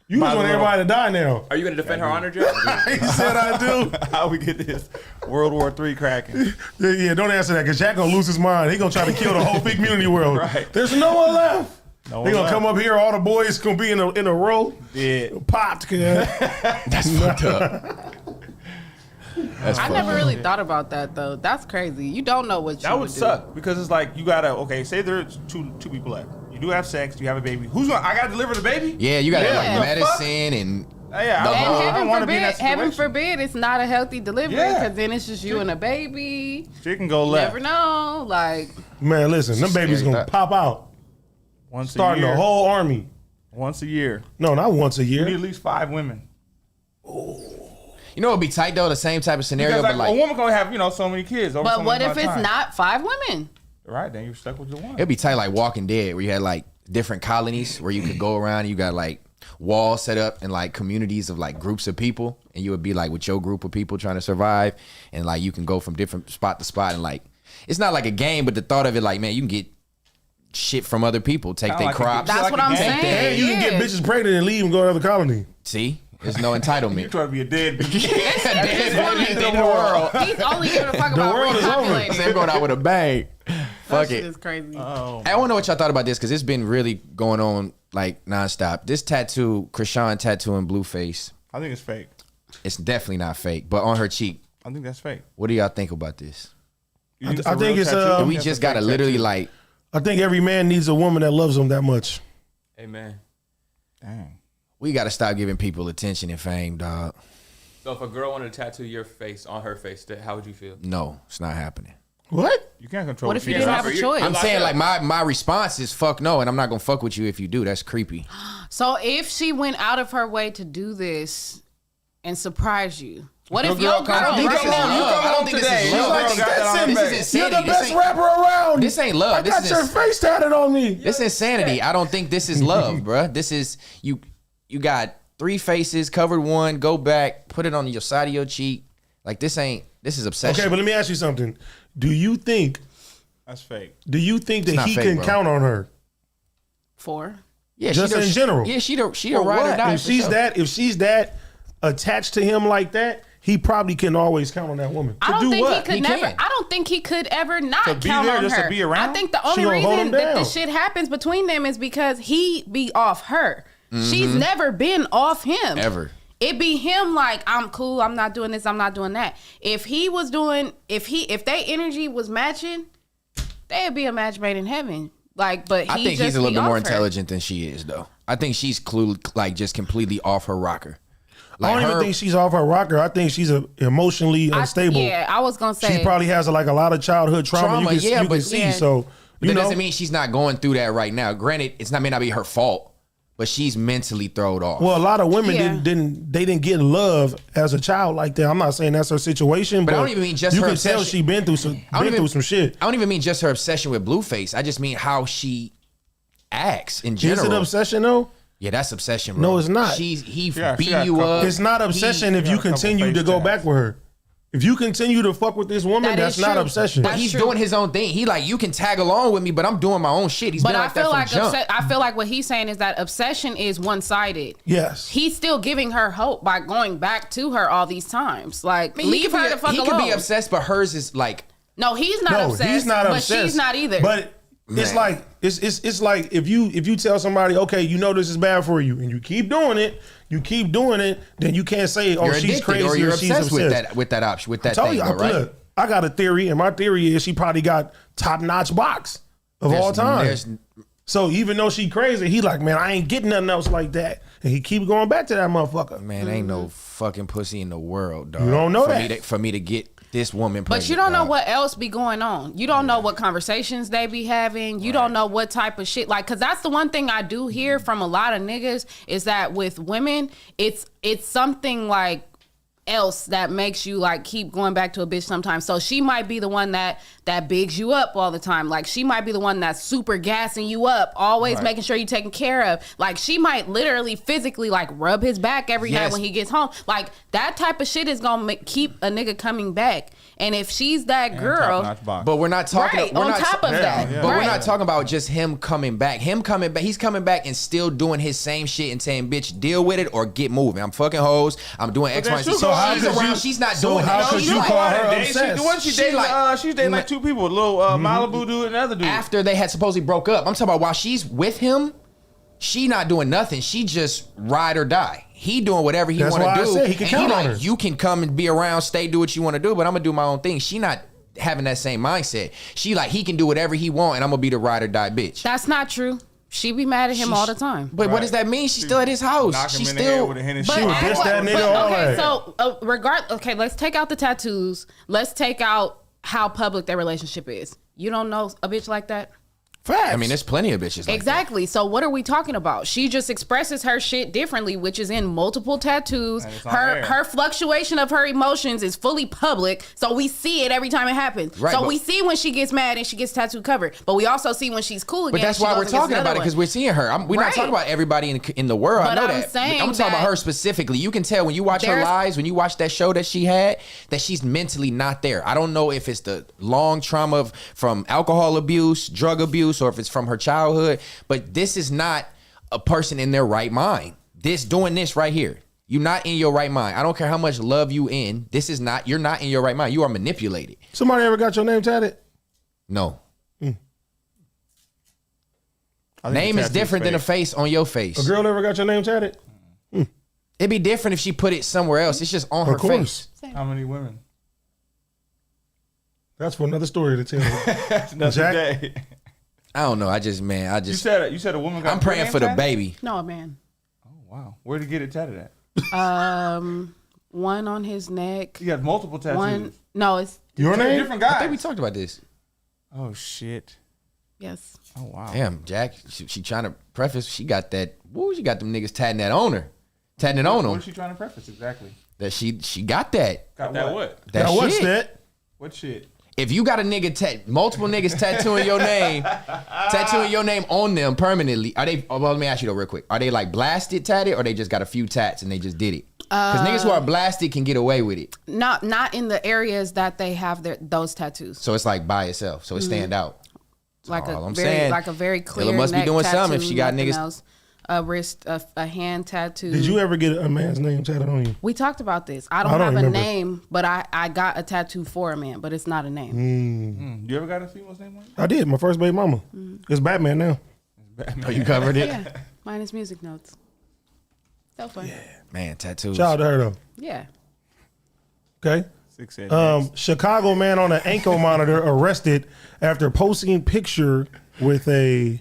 you just want everybody to die now. Are you gonna defend her honor, Jack? He said I do. How we get this World War III cracking? Yeah, don't answer that because Jack gonna lose his mind. He gonna try to kill the whole FIGGMUNITY world. Right. There's no one left. No They one gonna come left. up here. All the boys gonna be in a row. Dead. Popped. Cuz. That's fucked up. That's I fucked never up. really thought about that though. That's crazy. You don't know what you That would do. suck because it's like you gotta say there's two people left. You do have sex. You have a baby. Who's gonna? I gotta deliver the baby. Yeah, you gotta Yeah. have like The fuck? medicine and Yeah. The I And whole- don't heaven want to be in that forbid, heaven situation. forbid, it's not a healthy delivery Yeah. because then it's just you and a baby. She can go You left never know. Like, Man, listen, them babies scary gonna thought. pop out, once starting a year. the whole army. Once a year. No, not once a You need year. at least 5 women. You know, it'd be tight though. The same type of scenario, Because but like, like a woman gonna have so many kids. Over so But what much if it's time. not 5 women? Right, then you're stuck with your one. it'd be tight like Walking Dead, where you had like different colonies where you could go around. And you got like walls set up and like communities of like groups of people, and you would be like with your group of people trying to survive, and like you can go from different spot to spot, and like it's not like a game, but the thought of it, like man, you can get shit from other people, take Kinda their like a- crops. That's like what a I'm gang. saying. And you can get bitches pregnant and leave and go to another colony. See, there's no You entitlement. trying to be a deadbeat. The world. He's only giving a fuck about world is over. repopulating. They're going out with a bang. Fuck That shit it. is crazy. Oh, I don't know what y'all thought about this because it's been really going on like nonstop. This tattoo, Chrisean tattooing Blueface, I think it's fake. it's definitely not fake, but on her cheek. I think that's fake. What do y'all think about this? You I a think real it's, tattoo? We That's just a gotta fake literally tattoo. like, I think every man needs a woman that loves him that much. Amen. Dang. we gotta stop giving people attention and fame, dog. So if a girl wanted to tattoo your face on her face, how would you feel? No, it's not happening. What? You can't control What if she you didn't does. have a choice? I'm saying like my response is fuck no, and I'm not gonna fuck with you if you do. That's creepy. So if she went out of her way to do this and surprise you, what if Your your girl girl come- think you this come is home- you love. come I don't home think this today. is Your love. girl I think got that on this her is face. You're the insanity. This best ain't- rapper around. This ain't love. I got your face tatted on me. This insanity. I don't think this is love, bruh. This is you got 3 faces, covered one, go back, put it on your side of your cheek. Like this is obsession. Okay, but let me ask you something. Do you think That's fake. that not he fake, can bro. count on her? 4? yeah, just she in general. Yeah, she the For ride or what? die. If for she's sure. that attached to him like that, he probably can always count on that woman. I To don't do think what? he could He never. can. I don't think he could ever not To be count there on just to her. be around? I think the She only gonna hold him reason that down. this shit happens between them is because he be off her. She's Mm-hmm. never been off him Ever. It be him like, I'm cool, I'm not doing this, I'm not doing that. If he was doing, if they energy was matching, they'd be a match made in heaven. Like, but I think just he's a little be bit more off her. intelligent than she is, though. I think she's like just completely off her rocker. I don't even think she's off her rocker. I think she's emotionally unstable. Yeah, I was gonna say She probably has like a lot of childhood trauma. You can see. yeah. So But that doesn't mean she's not going through that right now. Granted, may not be her fault, but she's mentally thrown off. Well, a lot of women Yeah. didn't get love as a child like that. I'm not saying that's her situation, but I don't even mean just you her can tell obsession. she been through some shit. I don't even mean just her obsession with Blueface. I just mean how she acts in Is general. it obsession though? Yeah, that's obsession, bro. No, it's not. He Yeah, beat she got a you couple- up. It's not obsession if got you a couple continue to face go tats. back with her. If you continue to fuck with this woman, That that's is not true. obsession. That's He's true. doing his own thing. He like, you can tag along with me, but I'm doing my own shit. He's But been I like feel that from like jump. I feel like what he's saying is that obsession is one sided. Yes. He's still giving her hope by going back to her all these times. Like, I mean, leave her the fuck he alone. could be obsessed, but hers is like, No, he's not No, obsessed. he's not but obsessed. she's not either. But it's Man. like it's like if you tell somebody, okay, you know this is bad for you, and you keep doing it, then you can't say, oh, you're she's addicted crazy or you're she's obsessed obsessed. with that option, with that Tell thing, you, though, right? look, I got a theory, and my theory is she probably got top notch box of all time. There's- So even though she crazy, he like, man, I ain't getting nothing else like that, and he keep going back to that motherfucker. Man, ain't no fucking pussy in the world, dog. You don't know for that. for me to get this woman pregnant. But you don't know dog. what else be going on. You don't know what conversations they be having. You don't know what type of shit. Like, cause that's the one thing I do hear from a lot of niggas is that with women, it's something like else that makes you like keep going back to a bitch sometimes. So she might be the one that bigs you up all the time. Like she might be the one that's super gassing you up, always making sure you're taken care of. Like she might literally physically like rub his back every night Yes. when he gets home. Like that type of shit is gonna keep a nigga coming back. And if she's that girl, Top-notch box. But we're not talking. right, we're on not top of that, yeah. But we're right. not talking about just him coming back. He's coming back and still doing his same shit and saying, "Bitch, deal with it or get moving." I'm fucking hoes. I'm doing X, then Y, and Z. she'll So go out she's and around. you- She's not so doing how that. could She's you like- call her She obsessed? wasn't she dating like- she's dating like two people, a little Malibu dude and another dude. after they had supposedly broke up. I'm talking about while she's with him, she not doing nothing. She just ride or die. He doing whatever he That's want why to I do. said he can And count on like, her. you can come and be around, stay, do what you want to do, but I'm gonna do my own thing. She not having that same mindset. She like, he can do whatever he want, and I'm gonna be the ride or die bitch. that's not true. She be mad at him all the time. But what does that mean? She's still at his house. Knock him She's in the head still. with a Hennessy. But She would at diss what- that nigga but, all okay, that. so okay, let's take out the tattoos. Let's take out how public their relationship is. You don't know a bitch like that? Facts. I mean, there's plenty of bitches like that. Exactly. So what are we talking about? She just expresses her shit differently, which is in multiple tattoos. And it's on Her air. her fluctuation of her emotions is fully public, so we see it every time it happens. Right, so but- we see when she gets mad and she gets tattoo covered, but we also see when she's cool again. But that's she why goes we're and gets talking another about it, because one. we're seeing her. We're not Right. talking about everybody in the world. I But know I'm that. saying I'm talking about that her specifically. You can tell when you watch her there's- lives, when you watch that show that she had, that she's mentally not there. I don't know if it's the long trauma from alcohol abuse, drug abuse, or if it's from her childhood. But this is not a person in their right mind. Doing this right here. You're not in your right mind. I don't care how much love you in. You're not in your right mind. You are manipulated. Somebody ever got your name tatted? No. I think Name the is tattoo's different than a fake. face on your face. A girl ever got your name tatted? It'd be different if she put it somewhere else. It's just on her Of course. face. How many women? That's for another story to tell. Another Jack? day. I don't know. You said a woman got I'm your praying name for the tatted? baby. No, man. Oh wow. Where'd he get it tatted at? One on his neck. He got multiple tattoos. One. No, it's Your name? Different I guys. think we talked about this. Oh shit. yes. Oh wow. Damn, Jack. She trying to preface. She got that. Woo, she got them niggas tatting that on her. Tatting it on What them. is she trying to preface exactly? That she got that. Got That what? That Now, what's shit. that? What shit? If you got a nigga multiple niggas tattooing your name on them permanently, are they? Well, let me ask you though, real quick. Are they like blasted tatted, or they just got a few tats and they just did it? Because niggas who are blasted can get away with it. Not in the areas that they have those tattoos. So it's like by itself, so it stand out. Like all a I'm very saying. like a very clear. Ella must be neck doing tattoo, something if she got nothing niggas- else. A wrist, a hand tattoo. Did you ever get a man's name tatted on you? We talked about this. I don't I don't have remember. a name, but I got a tattoo for a man, but it's not a name. You ever got a female's name on you? I did. My first baby mama. It's Batman now. Oh, you covered it, Yeah, mine is music notes. So fun. Yeah. man. Tattoos. Shout out to her though. Okay. 6 8 Chicago man on an ankle monitor arrested after posting picture with a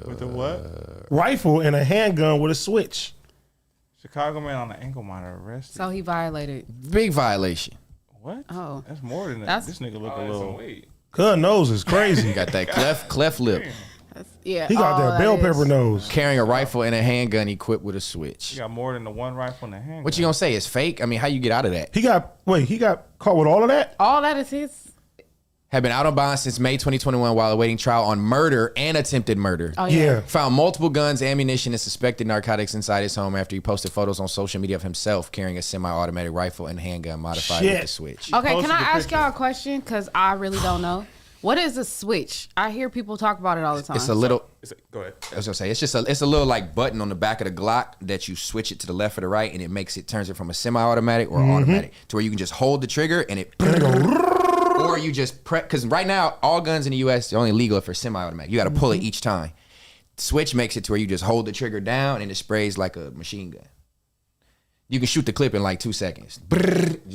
With the what? rifle and a handgun with a switch. Chicago man on the ankle monitor arrested. So he violated. Big violation. What? Oh. That's more than that. That's- This nigga look a That's some little. weight. Cuz nose is crazy. Got that cleft lip. Yeah. He got all that bell is. pepper nose. Carrying a rifle and a handgun equipped with a switch. He got more than the one rifle in the hand. What you gonna say? It's fake? I mean, how you get out of that? He got caught with all of that? All that is his. Have been out on bond since May 2021 while awaiting trial on murder and attempted murder. Oh Yeah. Found multiple guns, ammunition, and suspected narcotics inside his home after he posted photos on social media of himself carrying a semi-automatic rifle and handgun modified with Shit. a switch. Okay, posted can I the ask picture. y'all a question? Because I really don't know. What is a switch? I hear people talk about it all the time. It's a little. Go ahead. I was gonna say it's a little like button on the back of the Glock that you switch it to the left or the right, and it turns it from a semi-automatic or automatic to where you can just hold the trigger and it. Or you just press, because right now all guns in the U.S. are only legal for semi-automatic. You got to pull it each time. Switch makes it to where you just hold the trigger down and it sprays like a machine gun. You can shoot the clip in like 2 seconds.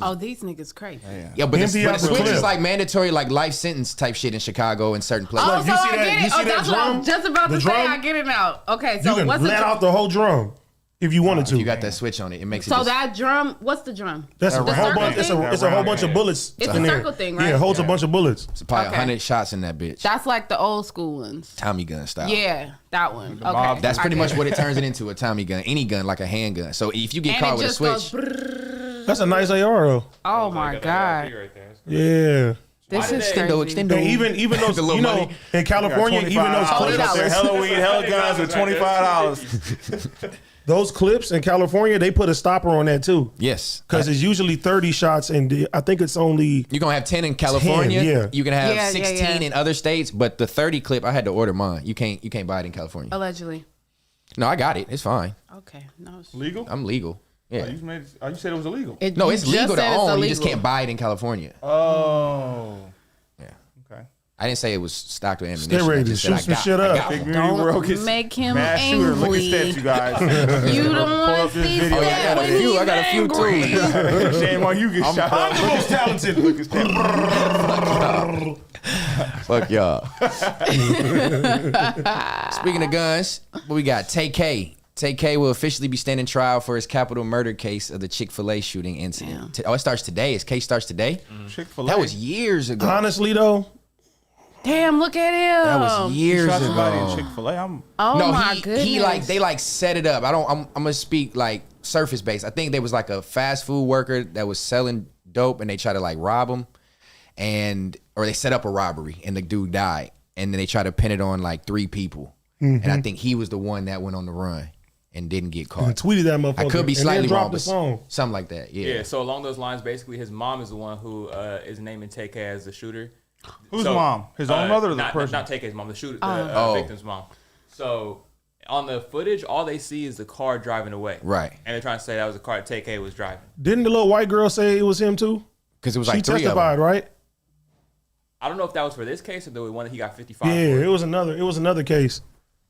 Oh, these niggas crazy. Yeah, but Empty the out the switch clip. is like mandatory, like life sentence type shit in Chicago and certain places. Oh, Look, so you see I that- get you it. see Oh, that that's what I'm drum? just about The to say. drum? I get it now. Okay, You so can what's let the out the whole drum if you wanted to. You got that switch on it. It makes it. So just- that drum, what's the drum? That's a The whole circle bunch. It's thing? a whole bunch of bullets. It's in a there. circle thing, Yeah, right? it holds a bunch of bullets. it's probably Okay. 100 shots in that bitch. That's like the old school ones. Tommy gun style. Yeah, that one. mob- Okay, That's pretty I much get what it turns it into, a Tommy gun. Any gun, like a handgun. So if you get And caught it with a just switch, goes. brrrr. That's a nice AR though. Oh my god, Right there. Yeah. this is extendo, crazy. extendo. And even those, The little you know, money. in California, even those $25. clips, $20. Halloween hella guns with $25. those clips in California, they put a stopper on that too. yes. Because it's usually 30 shots, and I think it's only You're gonna have 10 in California. 10, yeah. You can have Yeah, 16 in other states, but the 30 clip, I had to order mine. You can't buy it in California. Allegedly. No, I got it. It's fine. Okay, no. Legal? I'm legal. Yeah. You said it was illegal. No, you it's just legal to said it's own. You just illegal. can't buy it in California. Oh. Yeah. Okay. I didn't say it was stocked with ammunition. Stay ready I to just shoot said I some got- shit I up. got one. FIGGMUNITY world gets make him mass shooter. Look at angry. steps, you guys. You don't Pull want up to this see video. that I got a when few. he's I got a few angry. too. Shame on you get shot up. I'm the most talented. Look at steps. Fuck y'all. Speaking of guns, what we got? Tay-K. Tay-K will officially be standing trial for his capital murder case of the Chick-fil-A shooting incident. Oh, it starts today. His case starts today. Chick-fil-A. That was years ago. Honestly though, Damn, look at him. That was years Shot somebody in ago. Chick-fil-A. Oh No, my he goodness. like they like set it up. I'm gonna speak like surface based. I think there was like a fast food worker that was selling dope, and they tried to like rob him, or they set up a robbery, and the dude died, and then they tried to pin it on like 3 people, and I think he was the one that went on the run and didn't get caught. And tweeted that motherfucker. I could be and then slightly dropped wrong, the but song. something like that. Yeah, so along those lines, basically, his mom is the one who is naming Tay-K as the shooter. Whose mom? His own mother or the person? Not Tay-K's mom, the shooter, the victim's mom. So on the footage, all they see is the car driving away. Right. And they're trying to say that was the car that Tay-K was driving. Didn't the little white girl say it was him too? Because it was She like 3 of testified, them. right? I don't know if that was for this case or the one that he got 55 Yeah, it was another case.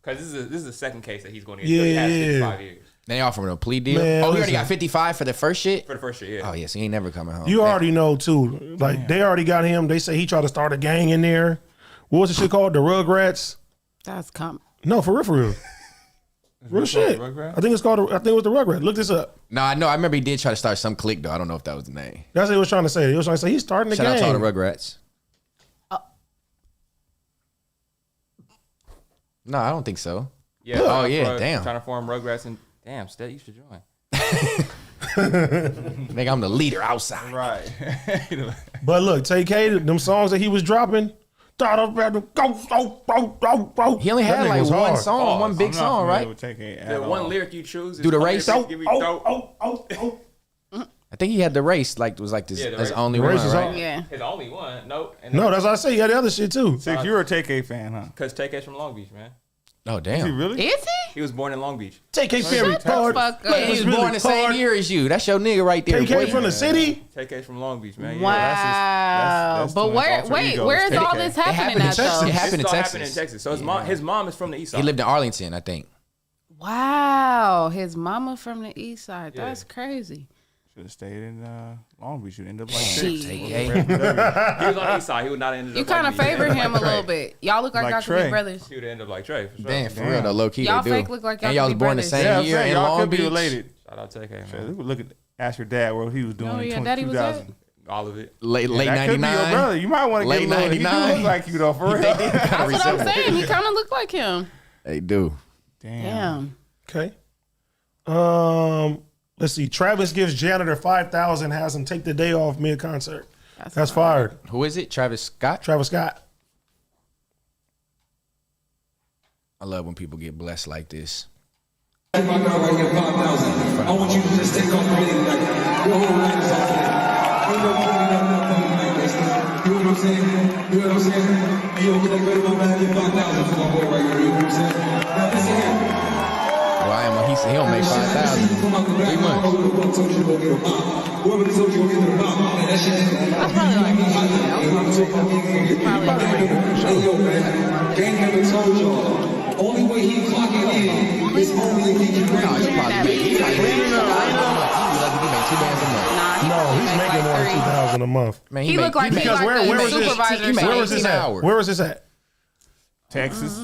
Because this is the second case that he's going to Yeah, get. He has yeah. 55 years. They offered him a plea deal. Man, he already listen. got 55 for the first shit? For the first shit, yeah. Oh, yes, he ain't never coming home. You already know too. Like they already got him. They say he tried to start a gang in there. What was the shit called? The Rugrats? That's No, for real, for real. Real shit. Rugrats? I think it's called. I think it was the Rugrats. Look this up. No, I know. I remember he did try to start some clique, though. I don't know if that was the name. That's what he was trying to say. He was trying to say he's starting a Shout out to all gang. the Rugrats. No, I don't think so. Yeah. Oh, yeah, damn. Trying to form Rugrats and damn, Stead, you should join. Nigga, I'm the leader outside. Right. But look, Tay-K, them songs that he was dropping. Thought about the ghost, He only That had nigga like was one hard. song, one big song, right? The one lyric you choose is Do the come race? here, bitch, give me dope. I think he had the race, like, was like this, Yeah, the that's race. only The one, race is right? on. Yeah. His only one. Nope. No, that's what I say. He had the other shit too. Six, you're a Tay-K fan, huh? Because Tay-K's from Long Beach, man. Oh, Is he damn. really? Is he? He was born in Long Beach. Tay-K very Shut the hard. fuck up. Like, He it's was really born the same hard. year as you. That's your nigga right there. Tay-K boy. from the city. Tay-K's from Long Beach, man. Wow. that's But Twins' alter wait, ego, where's Tay-K. all this It happening at Texas. though? It happened in It's all Texas. happened in Texas. So his mom is from the east side. He lived in Arlington, I think. Wow, his mama from the east side. Yeah. That's crazy. Should have stayed in Long Beach. You'd end up like Shit. six. Tay-K. He was on the east side. He would not end up You like kind of me. favor him a little bit. Y'all look like Like y'all could Trey. be brothers. He would end up like Trey, for sure. Damn, for real though, low key Y'all they do. fake look like y'all and y'all could was be born the brothers. same Yeah, I'm year saying in y'all Long could be Beach. related. Shout out Tay-K, Shit, man. look at ask your dad what he was doing Oh, in yeah, Daddy was 2000. All of it. Late That could be your 99. brother. You might want to Late get a little. He do 99. look like you though, for real. That's what I'm saying. He kind of looked like him. They do. Damn. Okay. Let's see. Travis gives janitor $5,000, has him take the day off mid concert. That's fired. Who is it? Travis Scott? Travis Scott. I love when people get blessed like this. I want you to just take off everything, like your whole life is off today. Ain't no putting nothing like this. You know what I'm saying? You know what I'm saying? Hey, yo, can I go to my man get 5,000 for my boy right here? You know what I'm saying? Now listen here. Well, I am. He don't make 5,000 in 3 months. Whoever told you to go get a pop. Whoever told you to go get a pop. Man, that shit That's probably like Hey, yo, man. Gang never told y'all. Only way he clocking in is only if he can bring No, he probably make 2 bands a month. No, he's making more than 2,000 a month. Man, He looked like he Because like where the was this? supervisor. He made Where was 18 this at? hours. Where was this at? Texas.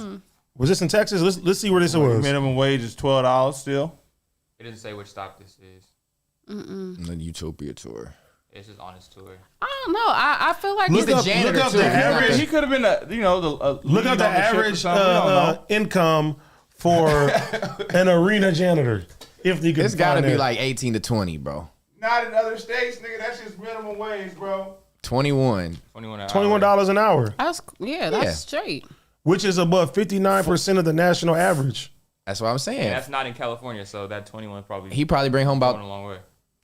Was this in Texas? Let's see where this was. Minimum wage is $12 still. It doesn't say which stop this is. The Utopia tour. It's just on his tour. I don't know. I feel like Look it's up, janitor, look up too. the He's not average. He could have been Look lead up the on ship or average something. We don't know. income for an arena janitor. If you could, It's got to find be that. like 18 to 20, bro. Not in other states, nigga. That's just minimum wage, bro. 21. $21 an hour, that's Yeah. straight. which is above 59% of the national average. That's what I'm saying. And that's not in California, so that 21 probably He probably bring home going a about long way.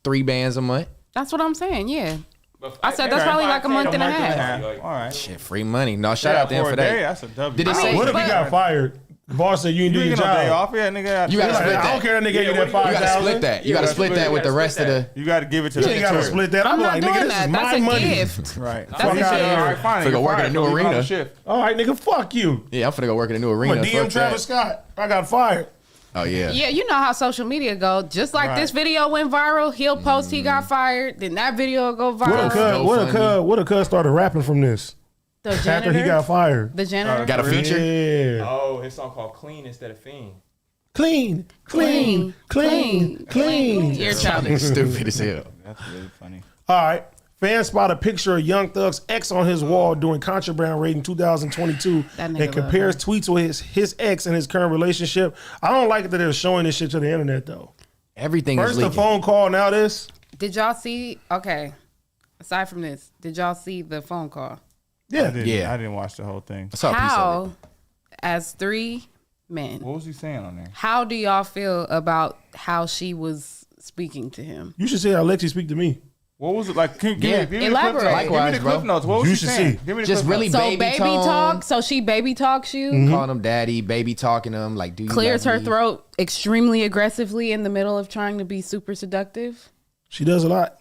3 bands a month. That's what I'm saying. Yeah. But I said that's probably like a month and a half. All right. Shit, free money. No, shout out to him for a day, that. that's a W. Did it I say mean, What if he but- got fired? The boss said you didn't You do ain't your get no day job. off. Yeah, nigga. You gotta Like, split I that. don't care. That nigga gave you that You gotta You gotta 5,000. split that. You Yeah, gotta you split gotta that with the split rest of that. the. You got to give it to You the ain't gotta church. split that. I'm I'm not like, doing nigga, this that. is That's my a money. gift. Right. That's Fuck a out of gift. here. All right, fine. Finna You're work in fired, a new so leave on arena. the shift. All right, nigga, fuck you. Yeah, I'm finna go work in a new I'm arena. a DM Fuck Travis that. Scott. I got fired. Oh, yeah. Yeah, you know how social media go. Just like Right. this video went viral, he'll post he got fired. Then that video will go What viral. a cuz started rapping from this The after janitor. he got fired. The janitor. Got a feature? Yeah. Oh, his song called Clean instead of Fiend. Clean, clean, clean, clean. You're childish. Stupid as hell. That's really funny. All right. Fans spot a picture of Young Thug's ex on his wall during Contraband Raid in 2022 That nigga and compares tweets with his ex and his current relationship. I don't like that they're showing this shit to the internet though. Everything is First the leaking. phone call, now this. Did y'all see? Okay. Aside from this, did y'all see the phone call? Yeah. I didn't watch the whole thing. I saw a piece of How, as 3 men, What was he saying on there? how do y'all feel about how she was speaking to him? You should see how Lexi speak to me. What was it like? Give Yeah. me the Elaborate. clip notes. Likewise, Give me the clip bro. notes. What was You he should saying? see. Give me the Just clip really notes. So baby tone. talk. So she baby talks you, Calling him daddy, baby talking him, like, do you clears love her me? throat extremely aggressively in the middle of trying to be super seductive. She does a lot.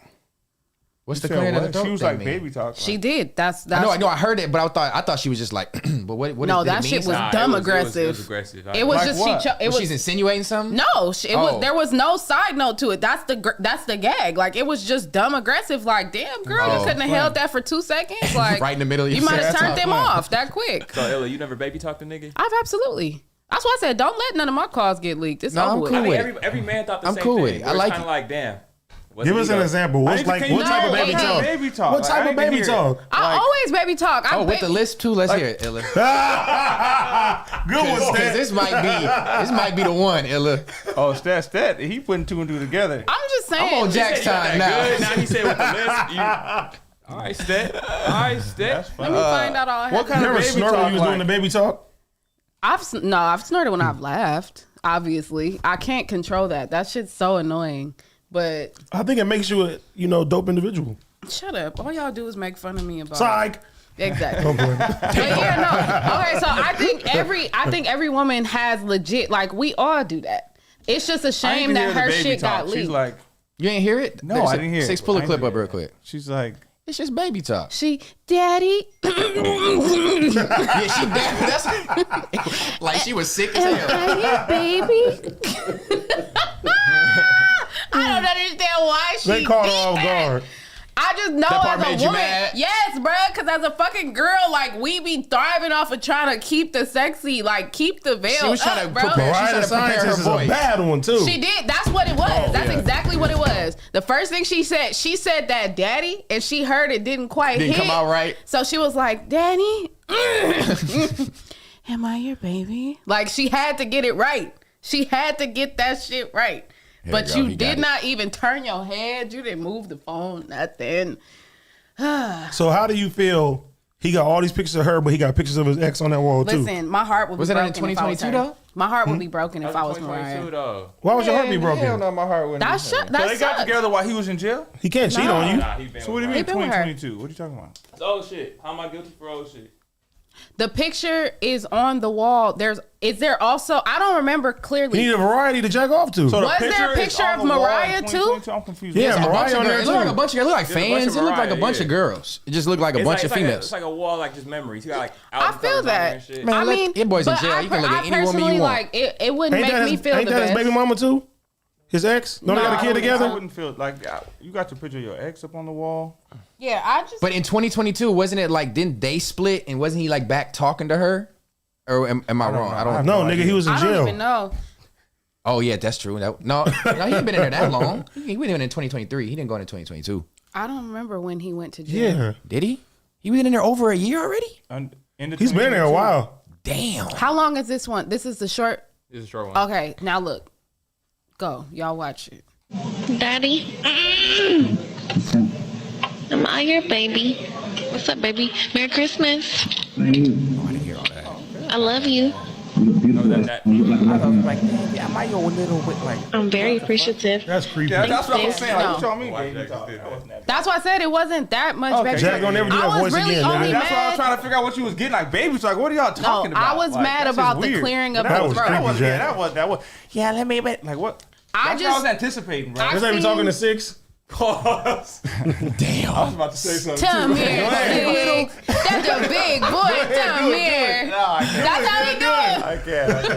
What's the Said clearing of the what? throat She was thing like mean? baby talk. She did. That's I know, I heard it, but I thought she was just like, but what No, did it that mean? shit was Nah, dumb it was aggressive. aggressive. It was Like just what? it Was was she's insinuating something? no. It was Oh. there was no side note to it. That's the gag. Like it was just dumb aggressive. Like damn girl, you Oh. couldn't have held that for 2 seconds. Like Right in the middle of your you might have sentence. turned them off that quick. So Ella, you never baby talked to nigga? I've absolutely. That's why I said don't let none of my calls get leaked. It's No, I'm over with. cool I with think every man thought the I'm same cool thing. with it. I It's like kind it. of like damn. Give us an example. What's Can you what type of know baby AJ? talk? Baby talk. What type of baby talk? I always baby talk. Oh, with the list too? Let's hear it, Illa. Good one, Because Stan. this might be the one, Illa. Oh, Stat. He putting 2 and 2 together. I'm just saying. I'm on Jack's time now. Good. Now he said with the list. All right, Stet. All right, Stet. Let me find out all I What have. kind You of ever baby snort when talk? you was doing the Like, baby talk? I've snorted when I've laughed. Obviously, I can't control that. That shit's so annoying. But I think it makes you a dope individual. shut up. All y'all do is make fun of me about Psych. Exactly. Oh, boy. But yeah, no. Okay, so I think every woman has legit like we all do that. It's just a I shame didn't that hear the her baby shit talk. got leaked. She's like, You ain't hear it? no, I didn't hear it. Six, pull I a didn't clip hear up real it. quick. She's like, It's just baby talk. She, daddy, Yeah, she that's like she was sick as hell. are you baby? I don't understand why she They caught her did off that. guard. I just know That part as a made you woman, mad? yes, bruh, because as a fucking girl, like we be thriving off of trying to keep the sexy, like keep the veil She was up, trying to bro. prepare. She's Mariah trying the to prepare her Scientist is a voice. bad one, too. She did. That's what it was. That's yeah. exactly what it was. The first thing she said that daddy, and she heard it didn't quite Didn't hit. come out right. So she was like, Daddy, am I your baby? Like she had to get it right. She had to get that shit right. Here But we go. you He got did it. not even turn your head. You didn't move the phone, nothing. So how do you feel? He got all these pictures of her, but he got pictures of his ex on that wall, too. Listen, my heart would Was be it in broken if I was 2022 her. though? My heart would be broken if I was 2022 Mariah. though. Why was your heart be Hell broken? no, my heart wouldn't. That be shut. broken. That so they got sucks. together while he was in jail? He can't cheat on you. Nah, he been So what do you with mean He been with her. 2022? What are you talking about? her. Oh shit! How am I guilty for old shit? The picture is on the wall. Is there also? I don't remember He clearly. need a variety to jack off to. So the Was there a is picture on of the wall in Mariah, too? 2022? I'm confused. Yeah, A bunch Mariah of on girls. there, It looked like too. a bunch of. It looked like There's a bunch fans. of It looked like a Mariah, bunch yeah. of girls. It just looked like a bunch of females. It's like a wall, like just memories. He got like. I album feel covers on there that. and shit. Man, I let- mean, your boy's in but jail. You can look at I any woman you personally, want. like it wouldn't Ain't make that me his, feel ain't the that best. his baby mama, too? His ex? Don't they got a kid No. I together? wouldn't feel like you got the picture of your ex up on the wall. Yeah, I just. But in 2022, wasn't it like didn't they split and wasn't he like back talking to her? Or am I wrong? know. I don't. No, nigga, he was in I don't jail. even know. Oh yeah, that's true. No, he ain't been in there that long. He went in 2023. He didn't go into 2022. I don't remember when he went to jail. Yeah. Did he? He was in there over a year already. He's been there a while. Damn. How long is this one? This is the short. This is a short one. Okay, now look. Go, y'all watch it. Daddy, am I your baby? What's up, baby? Merry Christmas. Oh, I didn't hear all that. I love you. I'm very appreciative. That's creepy. Yeah, that's what I was Thanks. saying. Like, you No. told me baby talk. That wasn't that bad. That's why I said it wasn't that much. baby Jack talk. don't never do I that was voice really again, only nigga. That's why I was mad. trying to figure out what you was getting. Like baby talk. What are y'all talking No, about? I was Like, mad that's about just the weird. clearing of That the was throat. creepy, That was Jack. that was. Yeah, let me bet. Like what? I That's what I was just anticipating, bro. I- This ain't seen- talking to 6. Pause. Damn. I was about to say something Come too. here, big. That's a big boy. Come here. No, I can't. That's how he do it. I can't.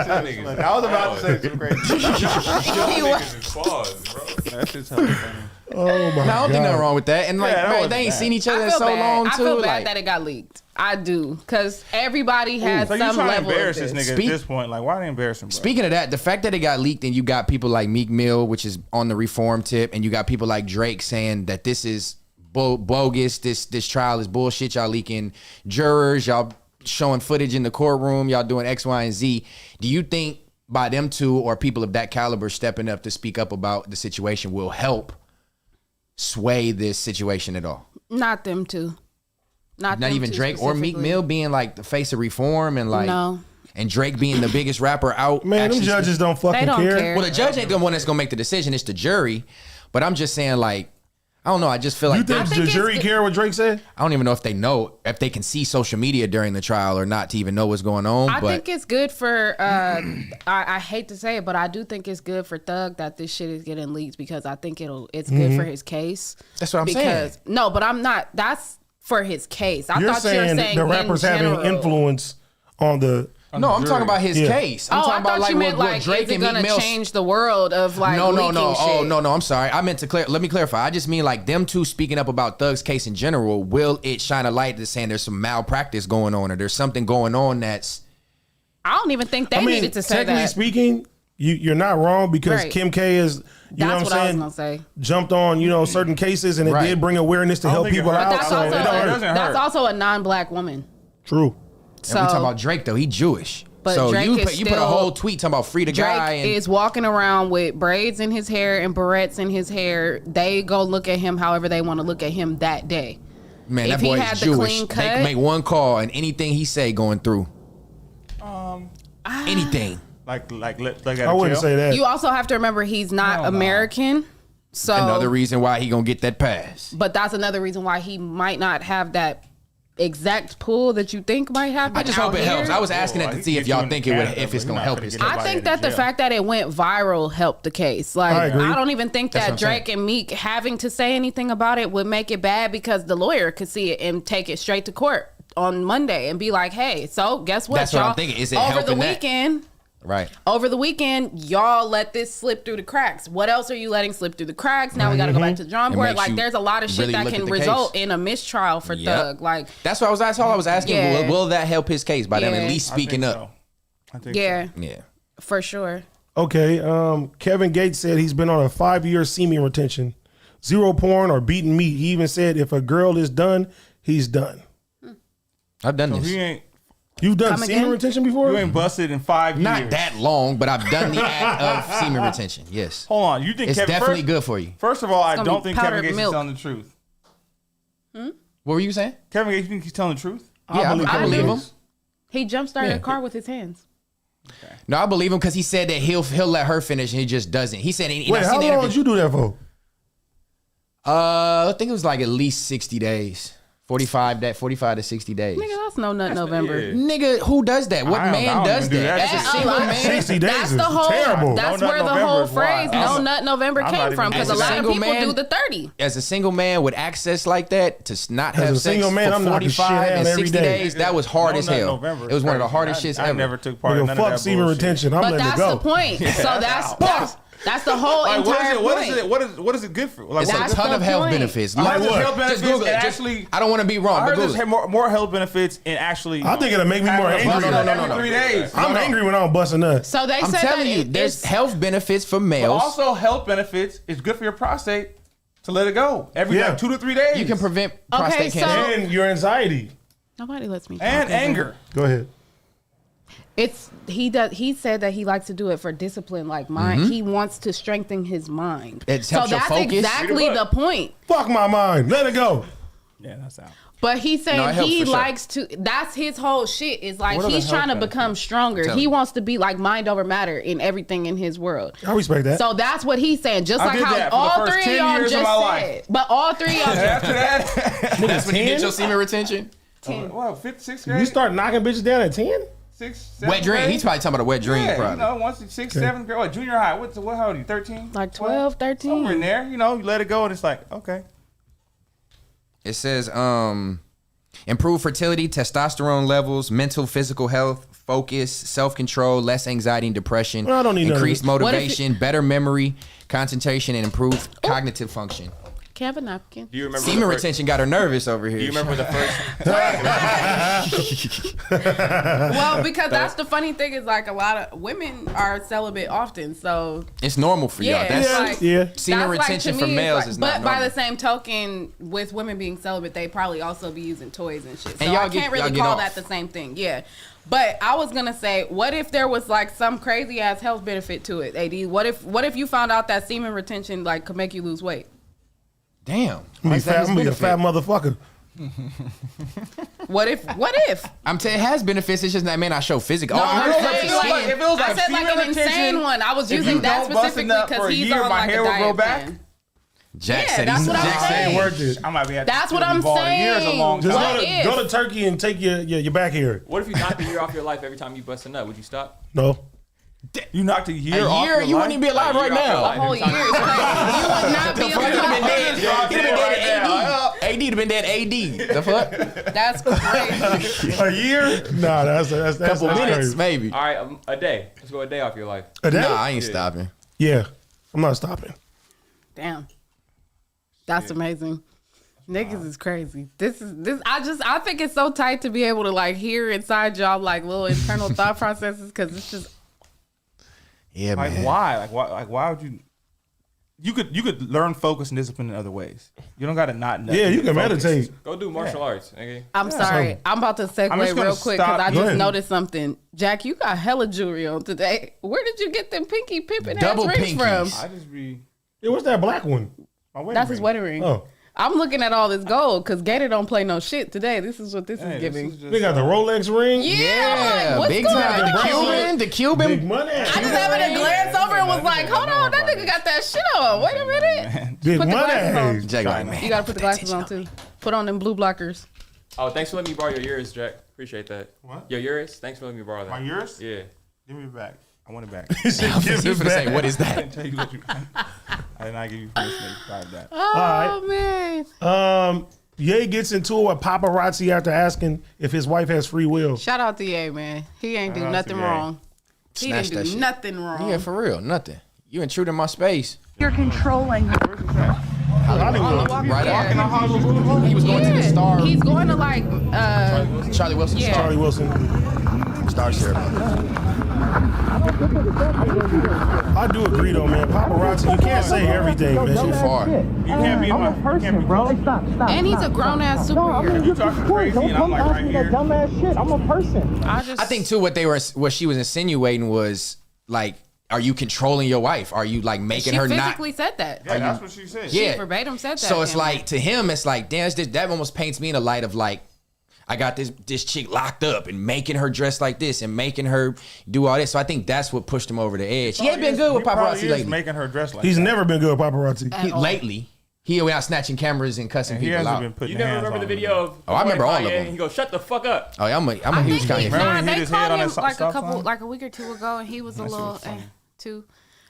That's it. Look, I was about to say some crazy shit. He was- Pause, bro. That shit's hella funny. Oh, my No, I don't think God. nothing wrong with that. And like, Yeah, that man, wasn't they ain't bad. seen each other I in feel so bad. long I too. feel bad Like, that it got leaked. I do, because everybody has So you some trying to level embarrass of this this. nigga Speak- at this point? Like, why they embarrass him, bro? speaking of that, the fact that it got leaked and you got people like Meek Mill, which is on the reform tip, and you got people like Drake saying that this is bogus. This trial is bullshit. Y'all leaking jurors. Y'all showing footage in the courtroom. Y'all doing X, Y, and Z. Do you think by them two or people of that caliber stepping up to speak up about the situation will help sway this situation at all? Not them two. Not even Drake or Meek Mill being like the face of reform and like and Drake being the biggest rapper out. Man, them judges don't fucking care. Well, the judge ain't the one that's gonna make the decision. It's the jury. But I'm just saying, like, I don't know. I just feel like you think the jury care what Drake said? I don't even know if they can see social media during the trial or not to even know what's going on. I think it's good for. I hate to say it, but I do think it's good for Thug that this shit is getting leaked because I think it's good for his case. That's what I'm saying. No, but I'm not. That's for his case. I thought you were saying the rappers having influence on the. No, I'm talking about his case. I'm talking about you meant like Drake and Meek Mill change the world of like leaking shit. Oh no, I'm sorry. I meant to let me clarify. I just mean like them two speaking up about Thug's case in general. Will it shine a light to saying there's some malpractice going on or there's something going on that's? I don't even think they needed to say that. Technically speaking, you're not wrong because Kim K is. That's what I was gonna say. Jumped on certain cases and it did bring awareness to help people out. That's also a non-black woman. True. So we talking about Drake though. He Jewish. But so Drake you put a whole tweet talking about free the guy. Drake is walking around with braids in his hair and barrettes in his hair. They go look at him however they want to look at him that day. Man, that boy is Jewish. They can make one call and anything he say going through. Anything. Like I wouldn't say that. You also have to remember he's not American. So another reason why he gonna get that pass. But that's another reason why he might not have that exact pull that you think might happen. I just hope it helps. I was asking it to see if y'all think if it's gonna help his case. I think that the fact that it went viral helped the case. Like I don't even think that Drake and Meek having to say anything about it would make it bad because the lawyer could see it and take it straight to court on Monday and be like, hey, so guess what? That's what I'm thinking. Is it over helping the weekend? Right. Over the weekend, y'all let this slip through the cracks. What else are you letting slip through the cracks? Now we got to go back to the drawing board. Like, there's a lot of shit really that can result in a mistrial for Thug. Like, that's what all I was asking. Yeah. Will that help his case by them at least speaking up? I think yeah, so. for sure. Okay. Kevin Gates said he's been on a 5-year semen retention, 0 porn or beaten meat. He even said if a girl is done, he's done. I've done this. You've done semen retention before? You ain't busted in 5 years. Not that long, but I've done the act of semen retention. Yes. Hold on. You think it's definitely good for you? First of all, I don't think Kevin Gates is telling the truth. What were you saying? Kevin Gates, you think he's telling the truth? Yeah, I believe him. He jump started a car with his hands. Okay. No, I believe him because he said that he'll let her finish and he just doesn't. He said. Wait, how long did you do that for? I think it was like at least 60 days. 45 to 60 days. Nigga, that's no nut November. Nigga, who does that? What man does that? As a single man, 60 days is terrible. That's where the whole phrase "No Nut November" came from because a lot of people do the 30. As a single man with access like that to not have sex for 45 and 60 days, that was hard as hell. November it was one of the hardest shits ever. I never took part in none of that bullshit. Semen retention. I'm letting it go. But that's the point. So that's the whole entire point. What is it good for? Like, it's a ton of health benefits. Like what? Health benefits. Just Google it. Actually, I don't want to be wrong. I heard there's more health benefits in actually. I think it'll make me more angry. No. 3 days. I'm angry when I'm busting nuts. So they I'm said telling you, there's health benefits for males. But also health benefits is good for your prostate to let it go every 2 to 3 days. You can prevent prostate cancer and your anxiety. Nobody lets me. And anger. Go ahead. He said that he likes to do it for discipline, like mind. He wants to strengthen his mind. It so helps your that's focus. exactly the point. Fuck my mind. Let it go. Yeah, that's out. But he's saying he likes to. That's his whole shit. Is like he's trying to become stronger. He wants to be like mind over matter in everything in his world. I respect that. So that's what he's saying. Just like how all 3 of y'all just said. But all 3 of y'all. After that, that's when you get your semen retention. 10. Well, 5th, 6th grade. You start knocking bitches down at 10? 6th, wet dream. He's probably talking about a wet dream. Yeah, probably. You know, once 6th, 7th grade, what, junior high. What how old are you? 13? Like 12, 13. Somewhere in there. You know, you let it go and it's like, okay. It says, improve fertility, testosterone levels, mental, physical health, focus, self-control, less anxiety and depression, I don't need increased motivation, better memory, concentration, and improved cognitive function. Can I have a napkin? Do you remember Semen retention got her nervous over here. Do you remember the first? Well, because that's the funny thing is like a lot of women are celibate often, so It's normal for y'all. yeah, That's it's like, yeah. semen that's retention to for me, males it's is like, not But by normal. the same token, with women being celibate, they probably also be using toys and shit. So And y'all I get- can't really y'all get call off. that the same thing. Yeah. But I was gonna say, what if there was like some crazy ass health benefit to it, AD? What if you found out that semen retention like could make you lose weight? Damn. I'm Why is that his gonna be a benefit? fat motherfucker. What if? I'm telling you, it has benefits. It's just that may not show physical. No, Oh, I'm it saying, hurts like, your skin. if it was I like said like semen an insane retention, one. I was if using you that don't bust a specifically nut for because a he's year, on my like hair a will diet grow back? plan. Jack Yeah, said that's he's what I'm Jack said saying. Ain't worth it. I might be. That's what I'm bald. A year is a saying. long Just time. What if? go to Turkey and take your back hair. What if you knocked a year off your life every time you bust a nut? Would you stop? No. You knocked a year A off year, your you life? wouldn't even be alive right A year off your now. life. Whole year is crazy. You would not be The fuck, you'd have been dead. You'd have been dead AD. AD have been dead AD. The fuck? That's crazy. A year? Nah, that's Couple minutes, crazy. maybe. All right, a day. Let's go a day off your life. A day? Nah, I ain't stopping. Yeah, I'm not stopping. Damn. That's amazing. Niggas is crazy. This. I think it's so tight to be able to like hear inside y'all like little internal thought processes because it's just. Yeah, Like man. why? Like why would you? You could learn focus and discipline in other ways. You don't got to not. Yeah, you can focus. meditate. Go do martial arts, nigga. I'm sorry. I'm about to segue I'm just gonna real quick because stop- I Go just ahead. noticed something. Jack, you got hella jewelry on today. Where did you get them pinky pimping Double ass rings from? pinkies. I just be. Yeah, what's that black one? My wedding That's his ring. wedding ring. Oh, I'm looking at all this gold because Gator don't play no shit today. This is what this Hey, is this giving. is just, we got the Rolex ring. Yeah, what's big going time. on? The Cuban, the Big Cuban. money. I just happened to glance over and was like, hold on, that nigga got that shit on. Wait a minute. Big Put the glasses money. on. Jack like, man. You gotta put the glasses on too. Put on them blue blockers. Oh, thanks for letting me borrow your Urus, Jack. Appreciate that. What? Your Urus? Thanks for letting me borrow that. My Urus? Yeah. Give me it back. I want it back. He said, I was "Give just me gonna say, back." what is I that? didn't tell you what you. I did not give you permission to drive that. Oh man. Ye gets into it with paparazzi after asking if his wife has free will. Shout out to Ye, man. He ain't do Shout out nothing to Ye. wrong. He Snatch didn't that do shit. nothing wrong. Yeah, for real, nothing. You intruding my space. You're controlling her. Hollywood. Right Yeah. up. He was going to the Star. He's going to like Charlie Wilson Yeah. Charlie Wilson. Star ceremony. I do agree though, man. Paparazzi, you can't say everything, Too man. far. You can't be in my. You can't be Bro, stop. and he's a grown ass superhero. You talking crazy and I'm like right here. Dumbass shit. I'm a person. I think too what she was insinuating was like, are you controlling your wife? Are you like making She her not? physically said that. Yeah, that's what she said. Yeah. She verbatim said that. So it's to him. like to him, it's like damn, that almost paints me in a light of like, I got this chick locked up and making her dress like this and making her do all this. So I think that's what pushed him over the edge. He ain't been good with He probably paparazzi is lately. making her dress like He's that. never been good with paparazzi. Lately, he went out snatching cameras and cussing And he people hasn't out. been putting You never hands remember the on video him. of Oh, I remember all of Kanye, them. He goes, shut the fuck up. Oh, I'm a I huge think Kanye he, fan. Remember nah, when he hit they his head called on him that like stop sign? like a week or two ago, and he was a little funny. too.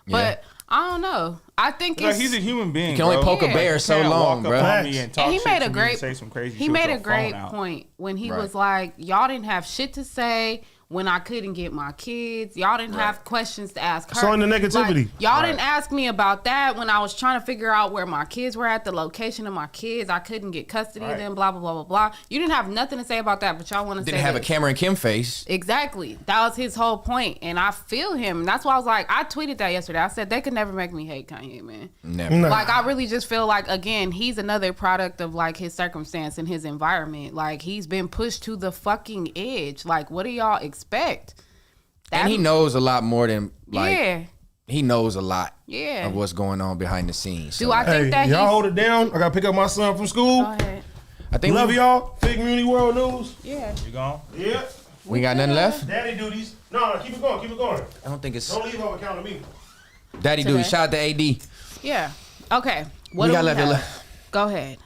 Yeah. But I don't know. I think Like, it's he's a human being. You can only bro. poke a Yeah. bear You so can't long, walk bro. up on me and talk and he shit made to a me great and say some crazy he shit made with a your great phone out. point when he Right. was like, y'all didn't have shit to say when I couldn't get my kids. Y'all didn't have questions to ask her. So in the negativity. Like, y'all didn't ask me about that when I was trying to figure out where my kids were at, the location of my kids. I couldn't get custody of them, blah, blah, blah, blah, blah. You didn't have nothing to say about that, but y'all want to say Didn't have a this. Cameron Kim face. Exactly. That was his whole point. And I feel him. And that's why I was like, I tweeted that yesterday. I said, they could never make me hate Kanye, man. Never. Nah. Like, I really just feel like, again, he's another product of like his circumstance and his environment. Like, he's been pushed to the fucking edge. Like, what do y'all expect? And he knows a lot more than like. yeah. He knows a lot Yeah. of what's going on behind the scenes. Do So, I think Hey, that y'all he's... hold it down. I gotta pick up my son from school. Go ahead. I think Love y'all. FIGGMUNITY News. Yeah. You gone? Yeah. we got nothing left. Daddy duties. No, keep it going. Keep it going. I don't think it's Don't leave over counting me. Daddy Today. duty. Shout out to AD. Yeah. Okay. What We do got we left. have? Go ahead.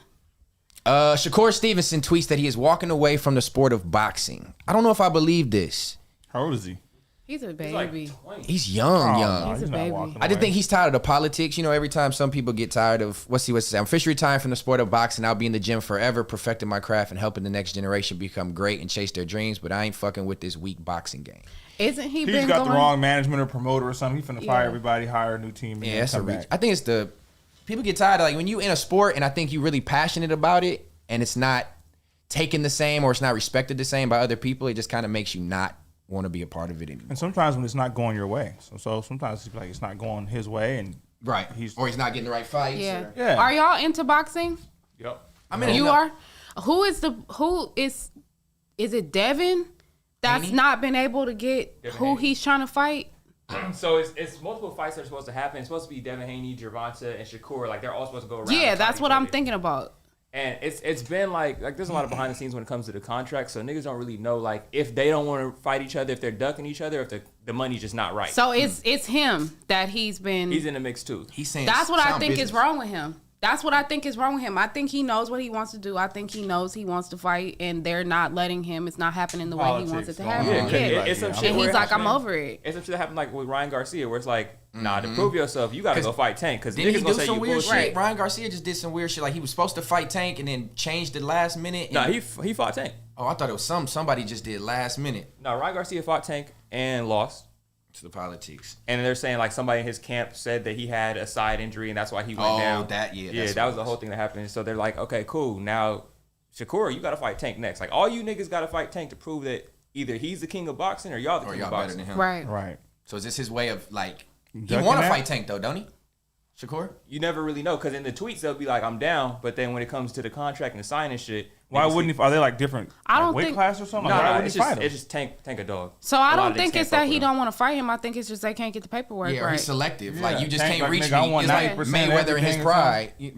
Shakur Stevenson tweets that he is walking away from the sport of boxing. I don't know if I believe this. How old is he? He's a He's like baby. 20. He's young. No, He's a not baby. walking I just away. think he's tired of the politics. You know, every time some people get tired of what's he say? I'm officially retiring from the sport of boxing. I'll be in the gym forever, perfecting my craft and helping the next generation become great and chase their dreams. But I ain't fucking with this weak boxing game. Isn't he He's been got going... the wrong management or promoter or something. He's finna fire Yeah. everybody, hire a new team, and Yeah, then that's a come reach. back. I think it's the people get tired of, like, when you in a sport and I think you really passionate about it and it's not taken the same or it's not respected the same by other people, it just kind of makes you not want to be a part of it anymore. And sometimes when it's not going your way, so sometimes it's like it's not going his way, and or he's not getting the right fights. Yeah. Yeah. Are y'all into boxing? Yep. I mean, You are? Who is it Devin that's not been able to get Devin who Haney. he's trying to fight? So it's multiple fights that are supposed to happen. It's supposed to be Devin Haney, Gervonta, and Shakur. Like they're all supposed to go around. Yeah, and that's fight what each I'm other. thinking about. And it's been like there's a lot of behind the scenes when it comes to the contract. So niggas don't really know like if they don't want to fight each other, if they're ducking each other, if the money's just not right. So it's him that he's in the mix too. He's saying That's what I sound think business. is wrong with him. That's what I think is wrong with him. I think he knows what he wants to do. I think he knows he wants to fight, and they're not letting him. It's not happening the way he wants it to happen. Yeah, it's some shit. And where he's it like, I'm happened- over it. It's some shit that happened like with Ryan Garcia, where it's like, nah, to prove yourself, you gotta go fight Tank because Didn't niggas he gonna do say some you weird bullshit. shit? Ryan Garcia just did some weird shit. Like he was supposed to fight Tank and then changed the last minute. Nah, and- he fought Tank. Oh, I thought it was somebody just did last minute. No, Ryan Garcia fought Tank and lost. To the politics. And they're saying like somebody in his camp said that he had a side injury and that's why he went down. That's that what was it the whole thing that happened. So they're like, okay, cool. Now, Shakur, you got to fight Tank next. Like all you niggas got to fight Tank to prove that either he's the king of boxing or y'all the king of better boxing. than him. Right. So is this his way of like he Ducking want to that? fight Tank though, don't he? Shakur? You never really know because in the tweets they'll be like, I'm down, but then when it comes to the contract and the signing shit, Why niggas wouldn't he? Are they like different I don't weight think- class or something? No, Like, why no, wouldn't it's he just fight him? it's just Tank a dog. So A I lot don't of niggas think can't it's fuck that with he him. don't want to fight him. I think it's just they can't get the paperwork Yeah, or right. he's selective. Yeah, Like you just Tank can't like, reach nigga, I me. want It's like 90% Mayweather in his everything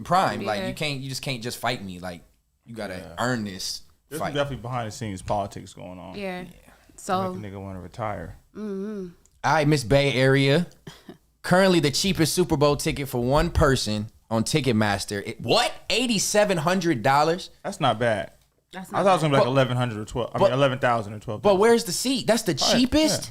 or prime. Like Yeah. you just can't just fight me. Like you gotta earn this There's fight. definitely behind the scenes politics going on. Yeah. Make So a nigga want to retire. All right, Miss Bay Area. Currently the cheapest Super Bowl ticket for one person on Ticketmaster. What? $8,700? That's not bad. that's I not thought it was gonna be like But- 1,100 or 12. I but- mean 11,000 or 12. But where's the seat? That's the Right, cheapest? yeah.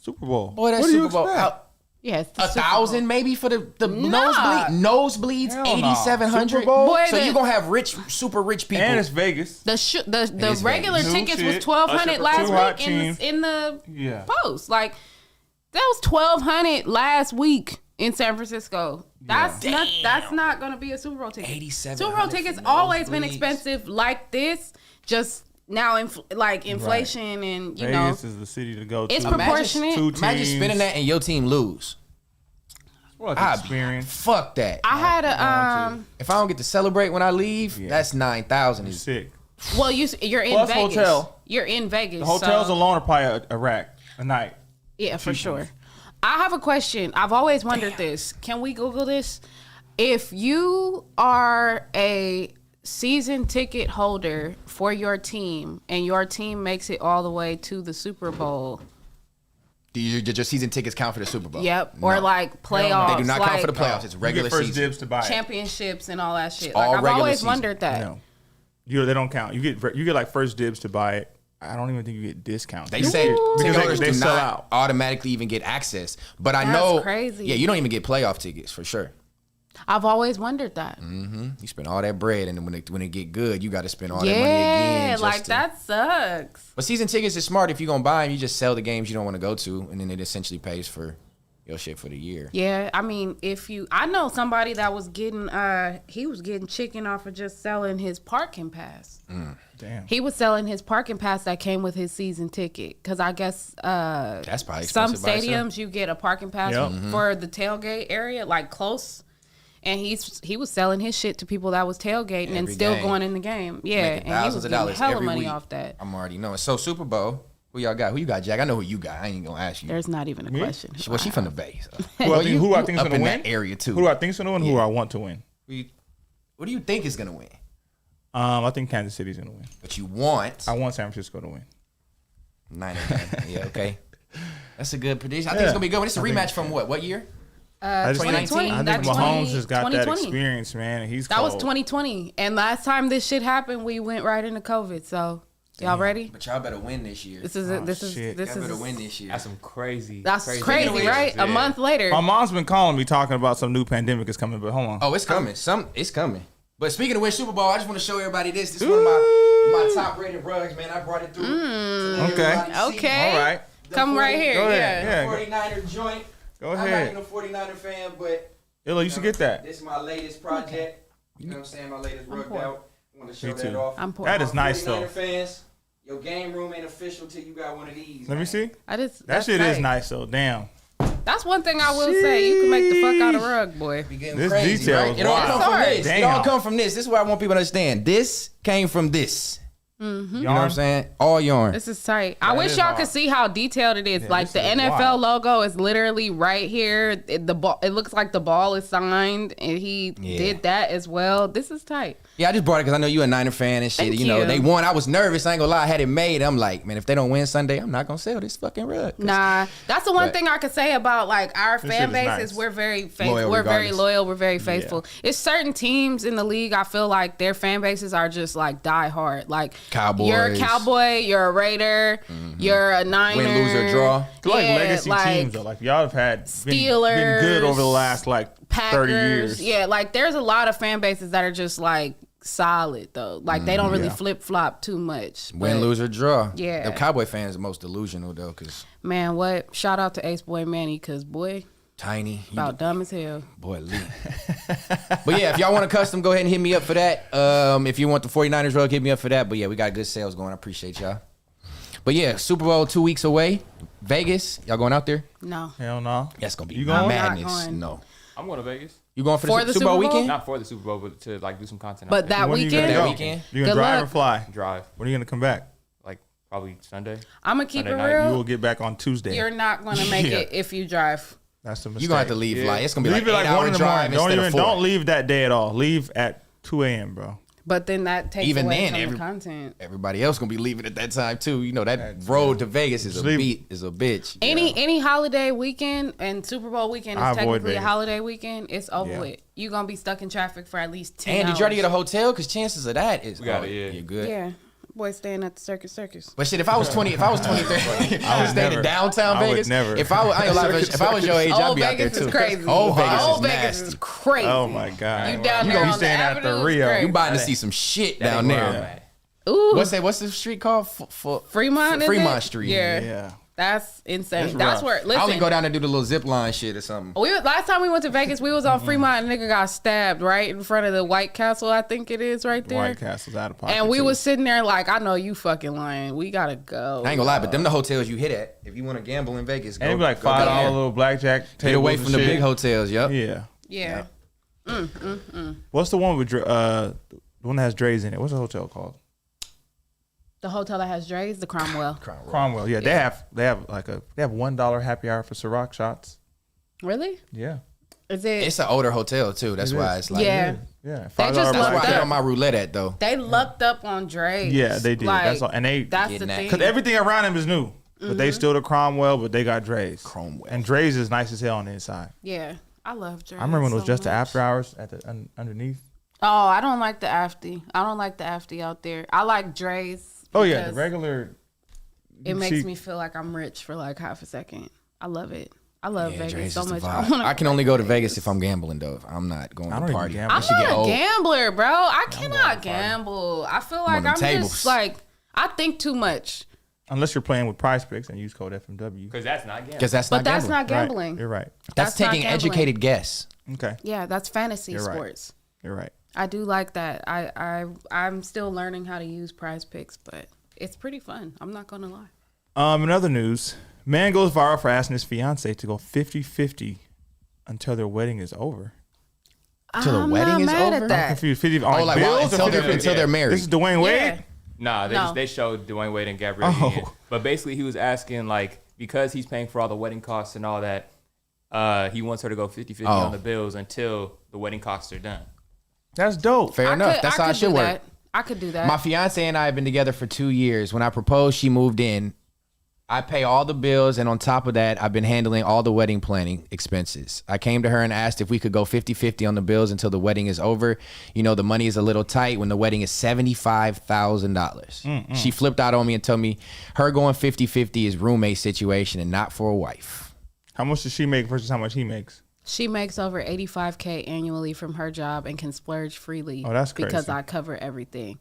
Super Bowl. Boy, that's what do you Super Bowl. expect? Out- yeah, it's the Super Bowl. 1,000 maybe for the Nah. nosebleeds. Hell nah. 8,700. Super Bowl? Boy, So the- you gonna have super rich people. And it's Vegas. The is regular Vegas. tickets New was shit. $1,200 Two last hot week teams. in the Yeah. post. Like that was $1,200 last week in San Francisco. That's not gonna be a Super Bowl ticket. 8,700 Super Bowl tickets for always been nosebleeds. expensive like this. Just now, inflation and you know, Vegas is the city to go to. it's Imagine proportionate. two Imagine teams. spending that and your team lose. What I'd be- experience? Fuck that. I had a If I don't get to celebrate when I leave, Yeah. that's 9,000. You're sick. well, you're in Plus Vegas. hotel. You're in Vegas. The hotels so, alone are probably a rack a night. yeah, for sure. I have a question. I've always wondered this. Can we Google this? If you are a season ticket holder for your team and your team makes it all the way to the Super Bowl, Do your season tickets count for the Super Bowl? yep, or No. like playoffs, They do not like count for the playoffs. It's You regular get first season. dibs to buy it. championships and all that shit. all Like I've regular always season. wondered that. No, they don't count. You get like first dibs to buy it. I don't even think you get discounts. They say because ticket holders they do sell not out. automatically even get access. But I That's know, crazy. yeah, you don't even get playoff tickets for sure. I've always wondered that. You spend all that bread, and then when it get good, you got to spend all that money Yeah, again. like that sucks. But season tickets is smart. If you're gonna buy them, you just sell the games you don't want to go to, and then it essentially pays for your shit for the year. Yeah, I mean, I know somebody that was getting, he was getting chicken off of just selling his parking pass. Damn. He was selling his parking pass that came with his season ticket. Because I guess That's probably some expensive by itself. stadiums you get a parking pass Yep. for the tailgate area, like close. And he was selling his shit to people that was tailgating and Every still game. going in the game. Yeah, Making and he thousands was of getting dollars hella every money week. off that. I'm already knowing. So Super Bowl, who y'all got? Who you got, Jack? I know who you got. I ain't gonna ask you. There's not even a question. Well, she from the Bay. So. Who I think is up gonna in win? that area too. Who do I think is gonna win? Who do I want to win? What do you think is gonna win? I think Kansas City's gonna win. But you want I want San Francisco to win. 9 Yeah, okay. That's a good prediction. I think it's gonna be good. It's a rematch from what year? I just think, 2020. I think That's Mahomes has got that 2020. experience, man. And he's That was cold. 2020. And last time this shit happened, we went right into COVID. So y'all ready? But y'all better win this year. This is Oh, this is shit. this Y'all better is win this year. That's some crazy. that's crazy, news. right? Yeah. A month later. My mom's been calling me talking about some new pandemic is coming, but hold on. Oh, it's coming. It's coming. But speaking of which, Super Bowl, I just want to show everybody this. This is one of my top rated rugs, man. I brought it through. to let Okay. everybody see. Okay. All right. Come right here. Go Yeah. ahead. Yeah. 49er joint. Go I'm ahead. not even a 49er fan, but Illa, you should get that. This is my latest project. You know what I'm saying? My latest rugged out. I want to show Me that too. off. I'm poor. That is nice 49er though. fans, your game room ain't official till you got one of these. Let me man. see. That That shit is tight. nice though. Damn. That's one thing I will say. You can make the fuck out of rug, boy. We getting This crazy, detail right? is It all wild. come from this. It Damn. all come from this. This is what I want people to understand. This came from this. Mm-hmm. You know what I'm saying? All yarn. This is tight. I That wish is y'all wild. could see how detailed it is. Yeah, Like this the is NFL wild. logo is literally right here. The ball. It looks like the ball is signed, and he did that as well. This is tight. Yeah, I just brought it because I know you a Niner fan and shit. Thank You know, you. they won. I was nervous. I ain't gonna lie. I had it made. I'm like, man, if they don't win Sunday, I'm not gonna sell this fucking rug. Nah, that's the one But- thing I could say about like our This fan shit is base nice. is we're very faithful. Loyal We're very regardless. loyal. We're very faithful. It's certain teams in the league. I feel like their fan bases are just like die hard. Like Cowboys. You're a Cowboy. You're a Raider. You're a Niner. Win, lose, or draw. It's like Yeah, legacy like teams though. Like y'all have had been Steelers, good over the last like 30 Packers. years. Yeah, like there's a lot of fan bases that are just like solid though. Like they don't really Yeah. flip flop too much. Win, But, lose, or draw. Yeah. The Cowboy fans are most delusional though, because man, what? Shout out to Ace Boy Manny, cause boy, tiny. You about dumb as hell. Boy, Lee. But yeah, if y'all want a custom, go ahead and hit me up for that. If you want the 49ers rug, hit me up for that. But yeah, we got good sales going. I appreciate y'all. But yeah, Super Bowl 2 weeks away. Vegas. Y'all going out there? No. Hell no. That's going to be You going? madness. I'm not going. No. I'm going to Vegas. You going for For the the Super Bowl Super Bowl? weekend? Not for the Super Bowl, but to like do some content. But out there. that When are you gonna weekend, go? That weekend? You gonna Good drive luck. or fly? Drive When are you gonna come back? like probably Sunday. I'm gonna keep Sunday it night, real. You will get back on Tuesday. You're not gonna make Yeah. it if you drive. That's the mistake. You're going to have to leave Yeah. like, it's going to be Leave like it an like 1 8-hour in the drive morning. instead of 4. Don't leave that day at all. Leave at 2 a.m., bro. But then that takes Even away then, from the content. Everybody else going to be leaving at that time too. You know, that road to Vegas is a bitch. Any holiday weekend and Super Bowl weekend I is avoid technically a Vegas. holiday weekend. It's over Yeah. with. You're gonna be stuck in traffic for at least 10 And hours. did you already get a hotel? Because chances of that is We got it, yeah. You're good. Yeah, boy, staying at the Circus. But shit, if I was 23, I was staying in never. downtown I would Vegas. never. If I ain't gonna lie, if I was your age, I'd Old be out there Vegas too. is crazy. Old Vegas Old is Vegas nasty. is crazy. Oh my god. You down You there gonna be on staying the at the avenue is Rio. crazy. You about to see some shit down That there. ain't where I'm at. Ooh, What's the street called? Fremont? Is Fremont it? Street. Yeah, Yeah. that's insane. It's That's rough. where. I Listen, only go down and do the little zip line shit or something. last time we went to Vegas, we was on Fremont and nigga got stabbed right in front of the White Castle. I think it is right there. White Castle's out of pocket. And we too. was sitting there like, I know you fucking lying. We gotta go. I ain't gonna lie, but them the hotels you hit at. If you want to gamble in Vegas, go, And it'd be like go down $5 there. little blackjack tables. Get away and from the shit. big hotels, yup. Yeah. Yeah. What's the one with the one that has Dre's in it? What's the hotel called? The hotel that has Dre's, the Cromwell. Cromwell. Yeah, they have $1 happy hour for Ciroc shots. Really? Yeah. Is it? It's an older hotel too. That's why is. it's like Yeah. Yeah. They $5 just That's why I lucked hit up. on my roulette at though. They lucked up on Dre's. Yeah, they did. Like, That's all. And that's Getting the that. thing. because everything around him is new, but they still the Cromwell, but they got Dre's. Cromwell. And Dre's is nice as hell on the inside. Yeah. I love Dre's. I remember when it was so just the much. after hours at the underneath. Oh, I don't like the afty. I don't like the afty out there. I like Dre's. Oh yeah, the because regular. It makes see- me feel like I'm rich for like half a second. I love it. I love Yeah, Vegas Dre's so is the much. vibe. I can only go to Vegas if I'm gambling though. If I'm not going I to don't even party. gamble. I'm That shit get not a old. gambler, bro. I cannot gamble. I feel like them I'm tables. just like I think too much. Unless you're playing with Prize Picks and use code FMW. Because that's not gambling. Because that's But not that's gambling. not gambling. Right. You're right. That's that's not taking gambling. educated guess. Okay. Yeah, that's fantasy You're right. sports. You're right. I do like that. I'm still learning how to use Prize Picks, but it's pretty fun. I'm not gonna lie. In other news, man goes viral for asking his fiance to go 50-50 until their wedding is over. Till the I'm wedding not is mad over? at that. Confused. 50 on like, bills wow, or 50-50? until they're married. This is Dwayne Wade? Yeah. Nah, No. they showed Dwayne Wade and Gabrielle Oh. Union. But basically, he was asking, like, because he's paying for all the wedding costs and all that, he wants her to go 50-50 Oh. on the bills until the wedding costs are done. That's dope. Fair enough. That's how it should work. I could do that. My fiance and I have been together for 2 years. When I proposed, she moved in. I pay all the bills, and on top of that, I've been handling all the wedding planning expenses. I came to her and asked if we could go 50-50 on the bills until the wedding is over. You know, the money is a little tight when the wedding is $75,000. She flipped out on me and told me her going 50-50 is roommate situation and not for a wife. How much does she make versus how much he makes? She makes over $85K annually from her job and can splurge freely. Oh, that's because crazy. I cover everything.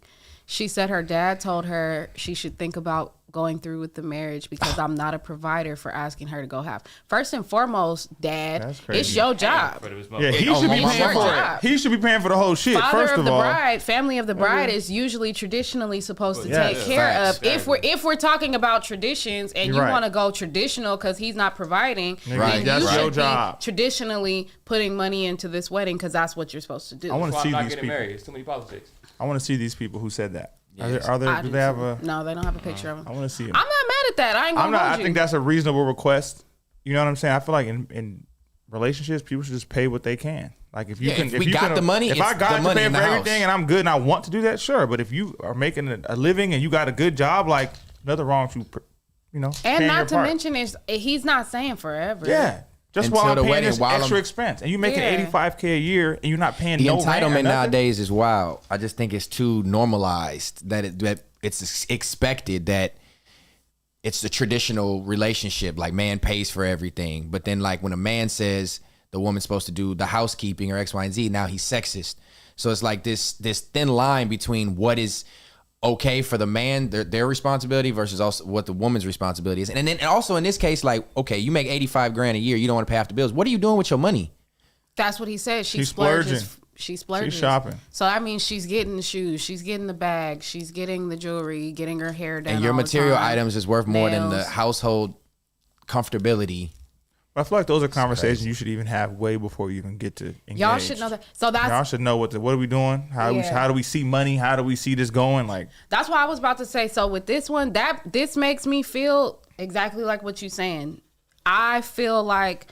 She said her dad told her she should think about going through with the marriage because I'm not a provider for asking her to go half. First and foremost, Dad, it's your job. Yeah, he should be paying for it. He should be paying for the whole shit. Father first of the all, bride, family of the bride is usually traditionally supposed to take care of. If we're talking about traditions and you want to go traditional because he's not providing, then you should be traditionally putting money into this wedding because that's what you're supposed to do. I want to see these people. Married. It's too many politics. I want to see these people who said that. Yes. Are there? Do they have a? No, they don't have a picture of them. I want to see them. I'm not mad at that. I ain't gonna hold you. I think that's a reasonable request. You know what I'm saying? I feel like in relationships, people should just pay what they can. Like if you can, if we got the money, if I got to pay for everything and I'm good and I want to do that, sure. But if you are making a living and you got a good job, like nothing wrong with you know. And not to mention, he's not saying forever. Yeah. Just Until while I'm the paying wedding, this extra expense, and you making $85K a year, and you're not paying the no entitlement rent nowadays is wild. I just think it's too normalized that it's expected that it's the traditional relationship, like man pays for everything. But then like when a man says the woman's supposed to do the housekeeping or X, Y, and Z, now he's sexist. So it's like this thin line between what is okay for the man, their responsibility versus also what the woman's responsibility is. And then also in this case, like, okay, you make $85,000 a year, you don't want to pay half the bills. What are you doing with your money? That's what he said. She splurging. She splurges. She's shopping. So that means she's getting the shoes, she's getting the bag, she's getting the jewelry, getting her hair done. And your material all the time. items is worth more than the household comfortability. I feel like those are conversations you should even have way before you even get to engage. Y'all should know that. So that's y'all should know what are we doing? How do we see money? How do we see this going? Like that's what I was about to say. So with this one, this makes me feel exactly like what you're saying. I feel like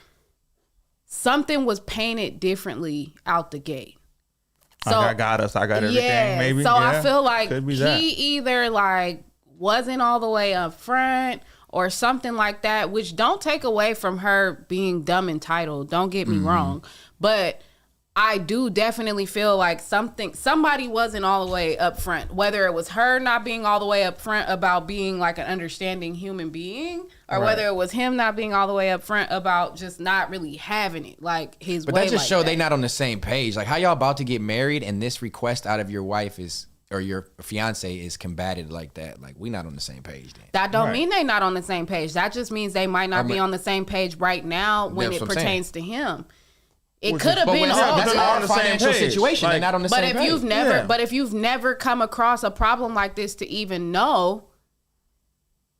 something was painted differently out the gate. So I got us. I got everything. Maybe. So I feel like he either like wasn't all the way up front or something like that, which don't take away from her being dumb entitled. Don't get me wrong. But I do definitely feel like somebody wasn't all the way up front, whether it was her not being all the way up front about being like an understanding human being, or whether it was him not being all the way up front about just not really having it like his way. But that just like show that. they not on the same page. Like how y'all about to get married and this request out of your wife is, or your fiance is combated like that. Like we not on the same page then. That don't mean they not on the same page. That just means they might not be on the same page right now when it pertains to him. It could have been all that's our financial situation. They're not on the same page. But if you've never come across a problem like this to even know,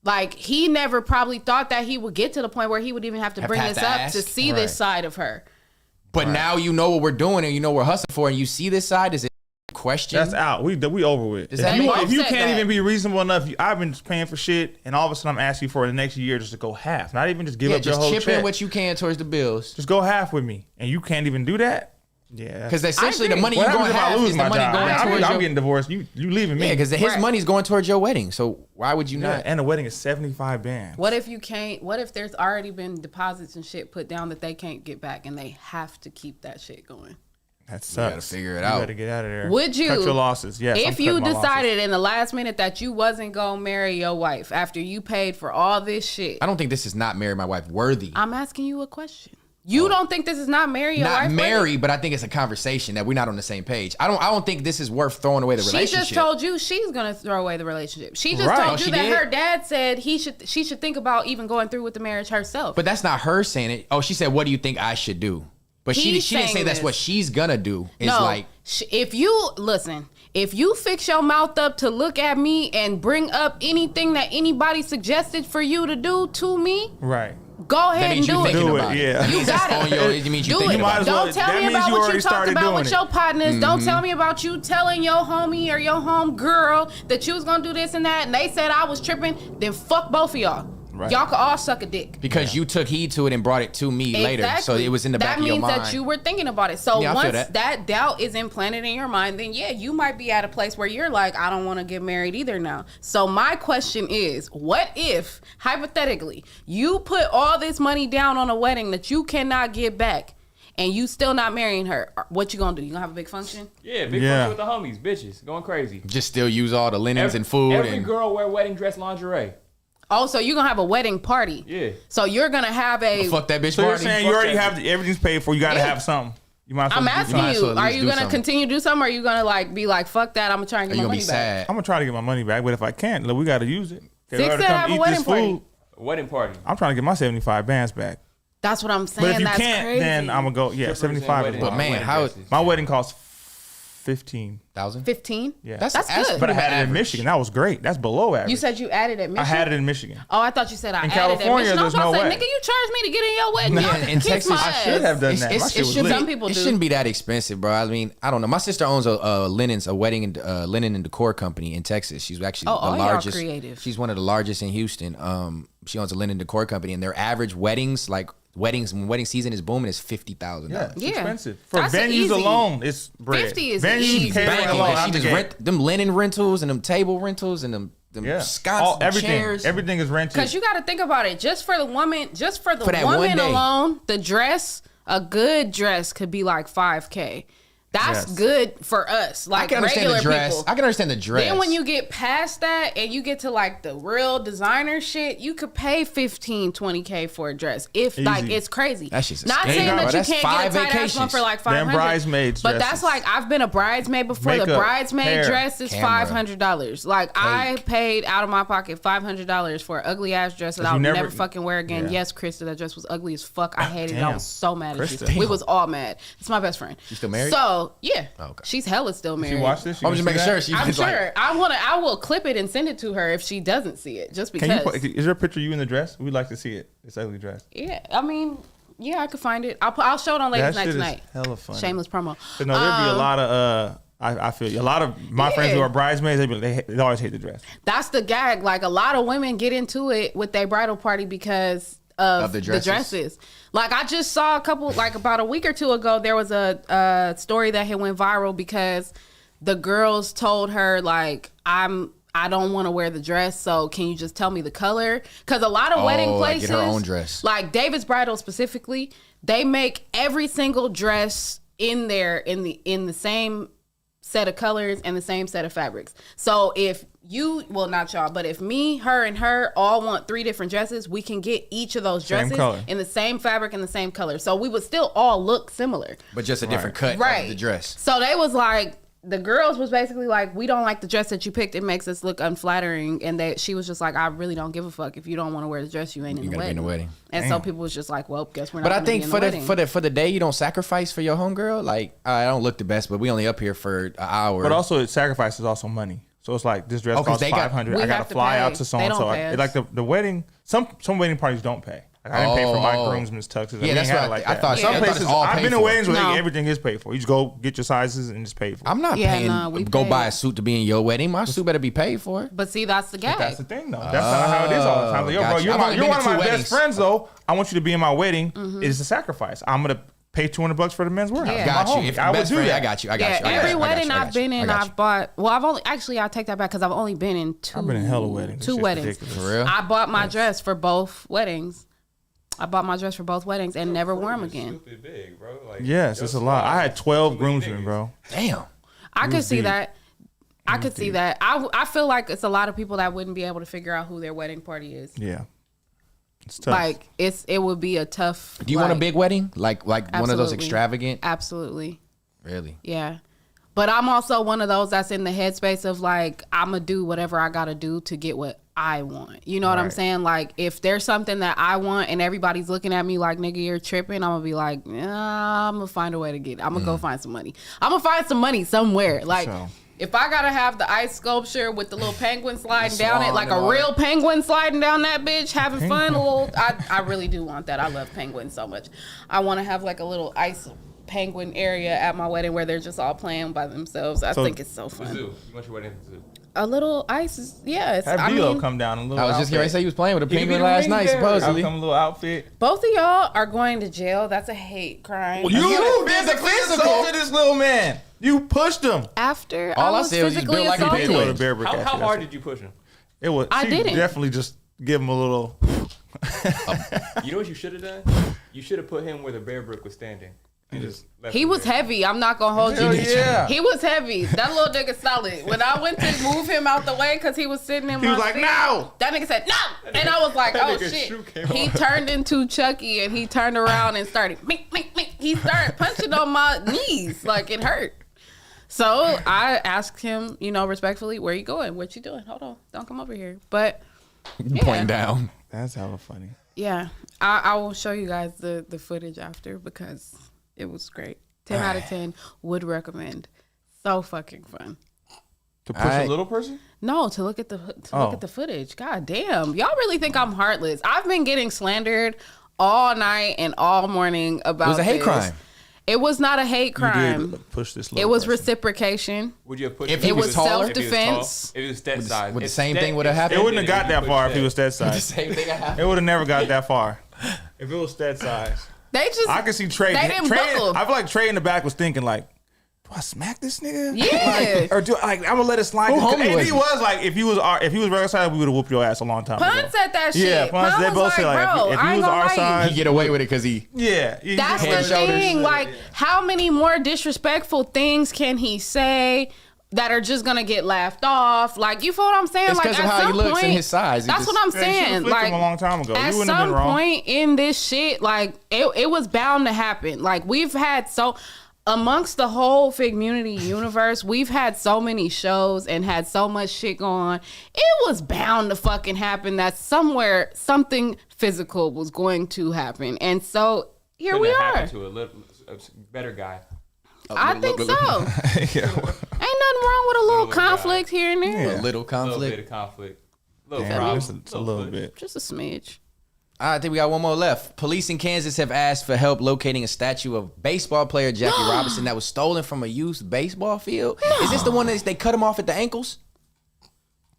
like he never probably thought that he would get to the point where he would even have to bring this up to see this side of her. But now you know what we're doing and you know what we're hustling for, and you see this side. Is it question? That's out. We over with. If you can't even be reasonable enough, I've been paying for shit, and all of a sudden I'm asking you for the next year just to go half. Not even just give up your whole check. Just chip in what you can towards the bills. Just go half with me, and you can't even do that. Yeah, because essentially the money you're going half is the money going towards I'm getting divorced. You leaving me? Yeah, because his money's going towards your wedding. So why would you not? And the wedding is 75 bands. What if you can't? What if there's already been deposits and shit put down that they can't get back, and they have to keep that shit going? That sucks. You gotta figure it out. You gotta get out of there. Would you cut your losses? Yes. If you decided in the last minute that you wasn't gonna marry your wife after you paid for all this shit, I don't think this is not marry my wife worthy. I'm asking you a question. You don't think this is not marry your wife? Not marry, but I think it's a conversation that we're not on the same page. I don't think this is worth throwing away the relationship. She just told you she's gonna throw away the relationship. She just told you that her dad said she should think about even going through with the marriage herself. But that's not her saying it. Oh, she said, "What do you think I should do?" But she didn't say that's what she's gonna do. It's like if you fix your mouth up to look at me and bring up anything that anybody suggested for you to do to me, right? Go ahead and do it. Yeah. You got it. It means do it. Don't tell me about what you talked about with your partners. Don't tell me about you telling your homie or your home girl that you was gonna do this and that, and they said I was tripping. Then fuck both of y'all. Right. Y'all could all suck a dick. Because you took heed to it and brought it to me later. So it was in the back of your mind. That means that you were thinking about it. So once that doubt is implanted in your mind, then you might be at a place where you're like, I don't want to get married either now. So my question is, what if, hypothetically, you put all this money down on a wedding that you cannot get back and you still not marrying her? What you gonna do? You gonna have a big function? Yeah, big function with the homies, bitches, going crazy. Just still use all the linens and food. Every girl wear wedding dress lingerie. Oh, so you're going to have a wedding party. Yeah. So you're going to have a... Fuck that bitch party. So you're saying you already have everything's paid for. You got to have something. You might I'm asking you, well are at least you do gonna something. continue to do something, or are you gonna like be like, fuck that, I'm gonna try and get You're my gonna be money back? sad. I'm gonna try to get my money back, but if I can't, look, we got to use it. In Six order to said come have a eat wedding this party. food, Wedding party. I'm trying to get my 75 bands back. That's what I'm saying. But if you That's can't, crazy. then I'm gonna go. Yeah, Strippers 75. and is wedding- my- But man, wedding how- dresses. my wedding cost 15. 15. Yeah, That's that's good. but I pretty had it in average. Michigan. That was great. That's below average. You said you added at Michigan. I had it in Michigan. Oh, I thought you said I In added California, at Michigan. I was there's about to no say, way. nigga, you charged me to get in your wedding. Nah, Y'all in can kiss Texas, my I ass. should have done that. My It's- shit it was should lit. Some people it do. shouldn't be that expensive, bro. I mean, I don't know. My sister owns a wedding and linen and decor company in Texas. She's actually Oh, all the y'all largest. creative. She's one of the largest in Houston. She owns a linen decor company, and their average weddings, like weddings when wedding season is booming, is $50,000. Yeah, it's Yeah. expensive. For That's venues easy. alone, it's bread. 50 is venues easy. catering Bang, alone. and out she the just gate. rent them linen rentals and them table rentals and them Yeah, sconces, everything. chairs. Everything is rented. Because you got to think about it. Just for the woman, For that one woman day. alone, the dress, a good dress could be like $5K. That's Yes. good for us, like I can understand regular the dress. people. I can understand the dress. Then when you get past that and you get to like the real designer shit, you could pay 15, 20K for a dress. If like Easy. it's crazy. That shit's a Not scam, saying bro. that you That's can't 5 get a tight ass one vacations. for like Them 500. bridesmaids But dresses. that's like I've been a bridesmaid before. The Makeup, bridesmaid hair, dress is camera, $500. Like I paid out of my pocket $500 for an ugly ass dress that you I'll never, never- fucking wear again. Yeah. Yes, Krista, that dress was ugly as fuck. I hated it. I damn. was so mad at Krista. you. We was all mad. It's my best friend. You still married? So yeah, Oh, okay. she's hella still married. She watched this. I'm just making sure she I'm was sure. like, I will clip it and send it to her if she doesn't see it, just Can because. you? Is there a picture of you in the dress? We'd like to see it. This ugly dress. Yeah, I mean, yeah, I could find it. I'll show it on Ladies That Night shit is tonight. hella funny. Shameless promo. But no, there'd be a lot of. I feel you. A lot of my friends who Yeah. are bridesmaids, they always hate the dress. That's the gag. Like a lot of women get into it with their bridal party because of the the dresses. dresses. Like I just saw a couple, like about a week or two ago, there was a story that had went viral because the girls told her like, I don't want to wear the dress, so can you just tell me the color? Because a lot of wedding like, places, get her own dress. like David's Bridal specifically, they make every single dress in there in the same set of colors and the same set of fabrics. So if you, well not y'all, but if me, her, and her all want 3 different dresses, we can get each of those Same dresses color. in the same fabric and the same color. So we would still all look similar. but just a different cut Right. of the dress. So they was like, the girls was basically like, we don't like the dress that you picked. It makes us look unflattering. And she was just like, I really don't give a fuck. If you don't want to wear the dress, you ain't in You the gotta be wedding. in the wedding. And so people was just like, well, guess we're not But I gonna be think in for the wedding. the day you don't sacrifice for your homegirl. Like I don't look the best, but we only up here for an hour. But also, it sacrifices also money. So it's like this dress 'cause costs they got- $500. We I gotta have to fly pay. out to so They and so. don't pay us. Like the wedding. Some wedding parties don't pay. Like I didn't pay for my groomsmen's tuxes. Yeah, that's what I thought. Some Yeah. places, It's all I've paid been to for. weddings where No. everything is paid for. You just go get your sizes and just pay for it. I'm not Yeah, paying. nah, we go paid. buy a suit to be in your wedding. My suit better be paid for. But see, that's the gag. That's the thing, though. That's not how it is all the time. Like, yo, bro, gotcha. you're, I've only you're been one to of my 2 best weddings. friends, though. I want you to be in my wedding. It is a sacrifice. I'm gonna pay $200 for the men's warehouse. Yeah. My Got you. homie. If I you're would best do friend, that. I got you. I got Yeah, you. I got every you. I got wedding you. I I've got you. been I in, got you. I've bought. Well, I take that back because I've only been in 2. I've been in hella weddings. It's 2 just weddings. ridiculous. For real? I bought my dress for both weddings. I bought my dress for both weddings and never wore them again. Stupid big, bro. Like, Yes, it's a lot. I had 12 groomsmen, bro. Damn. I could see deep. that. I could see that. I feel like it's a lot of people that wouldn't be able to figure out who their wedding party is. Yeah. It's tough. Like it would be a tough. Do you want a like, big wedding? Like one of those absolutely. extravagant? Absolutely. Really? Yeah. But I'm also one of those that's in the headspace of like, I'm going to do whatever I got to do to get what I want. You know what I'm Right. saying? Like, if there's something that I want and everybody's looking at me like, nigga, you're tripping, I'm going to be like, I'm going to find a way to get it. I'm going to go find some money. I'm going to find some money somewhere. Like, So. if I got to have the ice sculpture with the little penguin sliding down it, swan like and a all real penguin sliding down that bitch, having fun, a little, I really do want that. I love penguins so much. I want to have like a little ice penguin area at my wedding where they're just all playing by themselves. I think it's so The fun. zoo. You want your wedding at the zoo. A little ice is, yeah. It's, Have I D-Lo mean, come down in a little I was just outfit. going to say you was playing with a He could penguin be the last ring night, bearer. supposedly. I'll come a little outfit. both of y'all are going to jail. That's a hate crime. You did the physical to this little man. You pushed him. After All I I was said was he's physically built like a assaulted. penguin. Throw the bear brick at How you. hard did you push him? It was. I she didn't. definitely just give him a little. You know what you should have done? You should have put him where the bear brick was standing. And just left He him was there. heavy. I'm not gonna hold Hell you. yeah. He was heavy. That little nigga solid. When I went to move him out the way because he was sitting in He my was like, seat, no. that nigga said no, and I was like, That oh nigga's shit. shoe came He off. turned into Chucky and he turned around and started mink, mink, mink. he started punching on my knees. Like, it hurt. So I asked him, respectfully, where you going? What you doing? Hold on. Don't come over here. But Point down. That's hella funny. yeah, I will show you guys the footage after because it was great. 10 out of 10 would recommend. So fucking fun. To push a little person? No, to look at the footage. God damn. Y'all really think I'm heartless. I've been getting slandered all night and all morning about It was a hate this. crime. It was not a hate crime. You did push this little It was person. reciprocation. Would you have pushed If him he It was taller? self-defense. If it was that size. Would the If same that- thing would have if happened? It wouldn't have got if that you far pushed if he was that The size. same thing happened. It would have never got that far. If it was that size. They just I can see Trey. They didn't buckle. I feel like Trey in the back was thinking like, do I smack this nigga? Yeah. Like, or do I'm gonna let it slide? Who homie And was he he? was like, if he was regular size, we would have whooped your ass a long time Pun ago. said that shit. Yeah, Pun, they was both said like, bro, if I he ain't was gonna our lie you. size, He get away with it because he. yeah. he That's just- the Head, shoulders. thing. Like, how many more disrespectful things can he say that are just gonna get laughed off? Like, you feel what I'm saying? It's like, because of at how he some looks point, and his size. He That's just- what I'm Yeah, you should've saying. flicked Like, him a long time ago. At You wouldn't have some been wrong. point in this shit, like, it was bound to happen. Like, we've had amongst the whole FIGGMUNITY universe, we've had so many shows and had so much shit going on. It was bound to fucking happen that somewhere something physical was going to happen. And so here Couldn't we have are. happened to a better guy. I think so. Yeah. Ain't nothing wrong with a little Little conflict here and there. A little A little bit conflict. of conflict. Little Damn, problem. it's a little bit. Just a smidge. I think we got one more left. Police in Kansas have asked for help locating a statue of baseball player Jackie Robinson that was stolen from a youth baseball field. Is this the one that they cut him off at the ankles?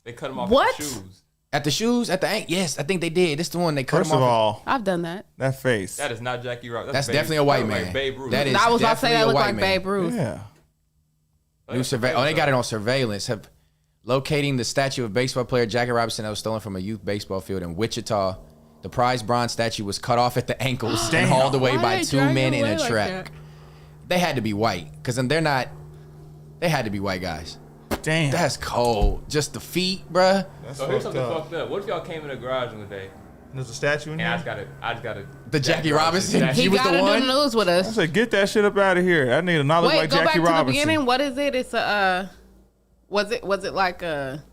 They cut him off What? with the shoes. At the shoes? At the ankle? Yes, I think they did. This the one they cut First him of off. all, I've done that. that face. That is not Jackie Robinson. That's definitely a white man. Like Babe Ruth. That is I was about to say definitely that a looked white like man. Babe Ruth. Yeah. New oh, they got it on surveillance. Have locating the statue of baseball player Jackie Robinson that was stolen from a youth baseball field in Wichita. The prized bronze statue was cut off at the ankles and Damn. hauled away Why by they two drag men it in away a like truck. that? They had to be white because they're not. They had to be white guys. Damn. That's cold. Just the feet, bruh. That's So here's fucked something up. fucked up. What if y'all came in the garage one day There's a statue in and here. I just gotta The Jackie Robinson. statue. He He was the gotta one? do the news with I us. said, get that shit up out of here. I need to not look Wait, like go back Jackie to the Robinson. beginning. What is it? It's a was it like a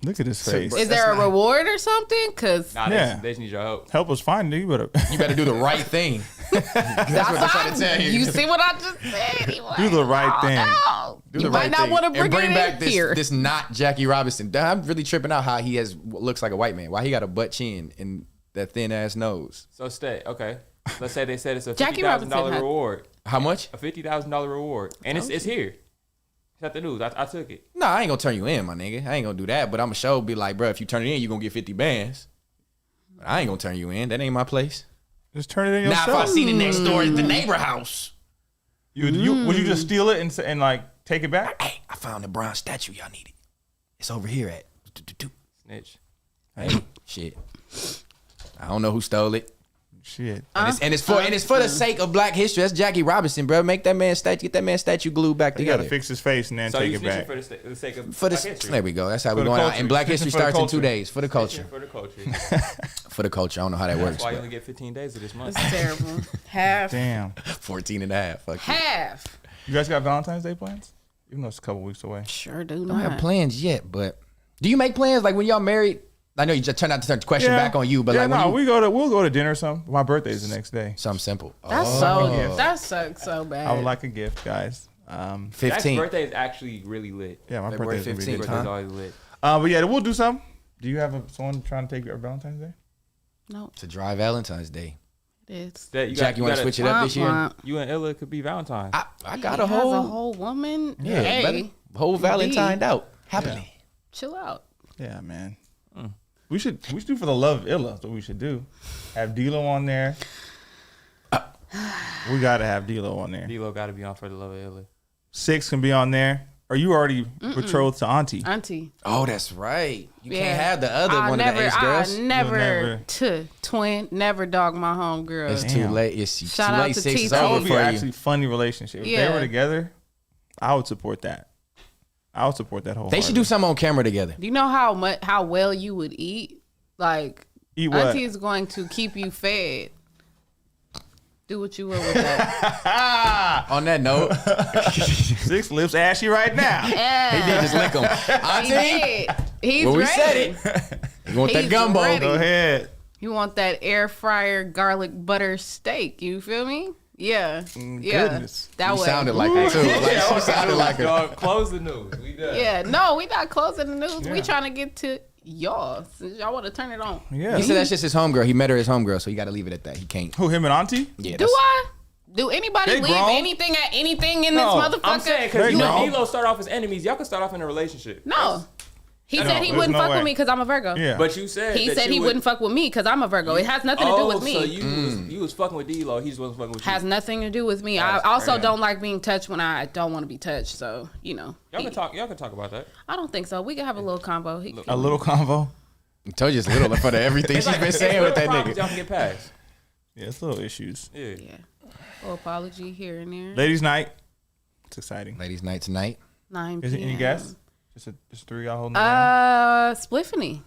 Look at his face. is there a reward or something? Cause Nah, Yeah. they just need your help. Help us find it. You better You better do the right thing. that's what they're trying to tell you. You see what I just said? He do the right thing. no. Do You the might right not thing. want to And bring it back in this here. this not Jackie Robinson. I'm really tripping out how he looks like a white man. Why he got a butt chin and that thin ass nose? So stay. Okay. Let's say they said it's a Jackie $50,000 Robinson had- reward. How much? A $50,000 reward. And it's here. It's at the news. I took it. No, I ain't gonna turn you in, my nigga. I ain't gonna do that. But I'm gonna be like, bro, if you turn it in, you gonna get 50 bands. But I ain't gonna turn you in. That ain't my place. Just turn it in Now, if I yourself. seen it next door at the neighbor house, Would you just steal it and like take it back? hey, I found the bronze statue y'all needed. It's over here at. Snitch. Hey, shit. I don't know who stole it. Shit. And it's for the sake of Black history. That's Jackie Robinson, bro. Make that man statue. Get that man statue glued back You gotta together. fix his face and then So take you it snitching back. for the sake of For Black the history. there we go. That's how we're the going out. culture. And Black Snitching history for the starts in 2 culture. days. For the culture. For the culture. For the culture. I don't know how that works. That's why you but only get 15 days of this month. It's terrible. Half. Damn. 14 and a half. Fuck it. Half. You guys got Valentine's Day plans? Even though it's a couple weeks away. Sure do I don't have not. plans yet, but do you make plans like when y'all married? I know you just turned out to turn the question back on you, but yeah, like when no, you, we'll go to dinner or something. My birthday's the next day. something simple. That's that sucks so bad. I would like a gift, guys. Jack's 15. birthday is actually really lit. Yeah, my February birthday's gonna be 15th, good. Birthday's huh? always lit. But yeah, we'll do something. Do you have someone trying to take your Valentine's Day? No, It's a dry Valentine's Day. it is. Jack, you want to switch it up this year? Womp womp. You and Ella could be Valentine's. I got He a has whole, whole woman. yeah, Hey, better- whole Valentine out happily. chill out. Yeah, man. We should do for the love of Illa. That's what we should do. Have D-Lo on there. We gotta have D-Lo on there. D-Lo got to be on for the love of Ella. 6 can be on there. Are you already betrothed to Auntie? Auntie. Oh, that's right. You Yeah. can't have the other one of the ace girls. I never, never- twin, never dog my home girl. It's Damn. too late. It's Shout too out late. to 6 is Tito. That over would be for actually you. funny relationship. If they Yeah. were together, I would support that. I would support that whole. They should do something on camera together. Do you know how well you would eat? Like Eat what? Auntie is going to keep you fed. Do what you will with that. On that note, 6 lips ashy right now. Yeah. he did just lick him. He did. He's Well, we ready. said it. You want that He's gumbo? ready. Go ahead. You want that air fryer garlic butter steak? You feel me? Yeah. Yeah. Goodness. That You way. sounded like her too. Like, she sounded like her. Dog, close the news. We done. Yeah. No, we not closing the news. Yeah. We trying to get to y'all. Since y'all want to turn it on. Yeah. He said that's just his homegirl. He met her as homegirl, so you got to leave it at that. He can't. Who, him and Auntie? Yeah. Do I? Do anybody They leave grown. anything at anything in No, this motherfucker? I'm saying because They you grown. and D-Lo start off as enemies. Y'all can start off in a relationship. No. He No, said he there's wouldn't no fuck way. with me because I'm a Virgo. Yeah. But you said He that said you he would, wouldn't fuck with me because I'm a Virgo. It has nothing to do with me. So you was fucking with D-Lo. He just wasn't fucking with you. Has nothing to do with me. That's I also crazy. don't like being touched when I don't want to be touched. So, you know. Y'all can talk. Y'all can talk about that. I don't think so. We can have a little combo. A little convo. I told you it's little for everything she's been saying with that nigga. Y'all can get past. Yeah, it's little issues. Yeah. Yeah. A little apology here and there. Ladies' night. It's exciting. Ladies' night tonight. 9 p.m. Is it any guess? Just 3 y'all holding it down? Spliffany.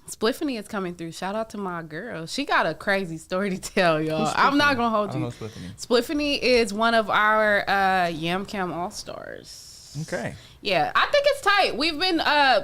Spliffany is coming through. Shout out to my girl. She got a crazy story to tell, y'all. Who's I'm not Spliffany? gonna hold I don't you. know Spliffany. Spliffany is one of our Yam Camp All-Stars. Okay. Yeah, I think it's tight. We've been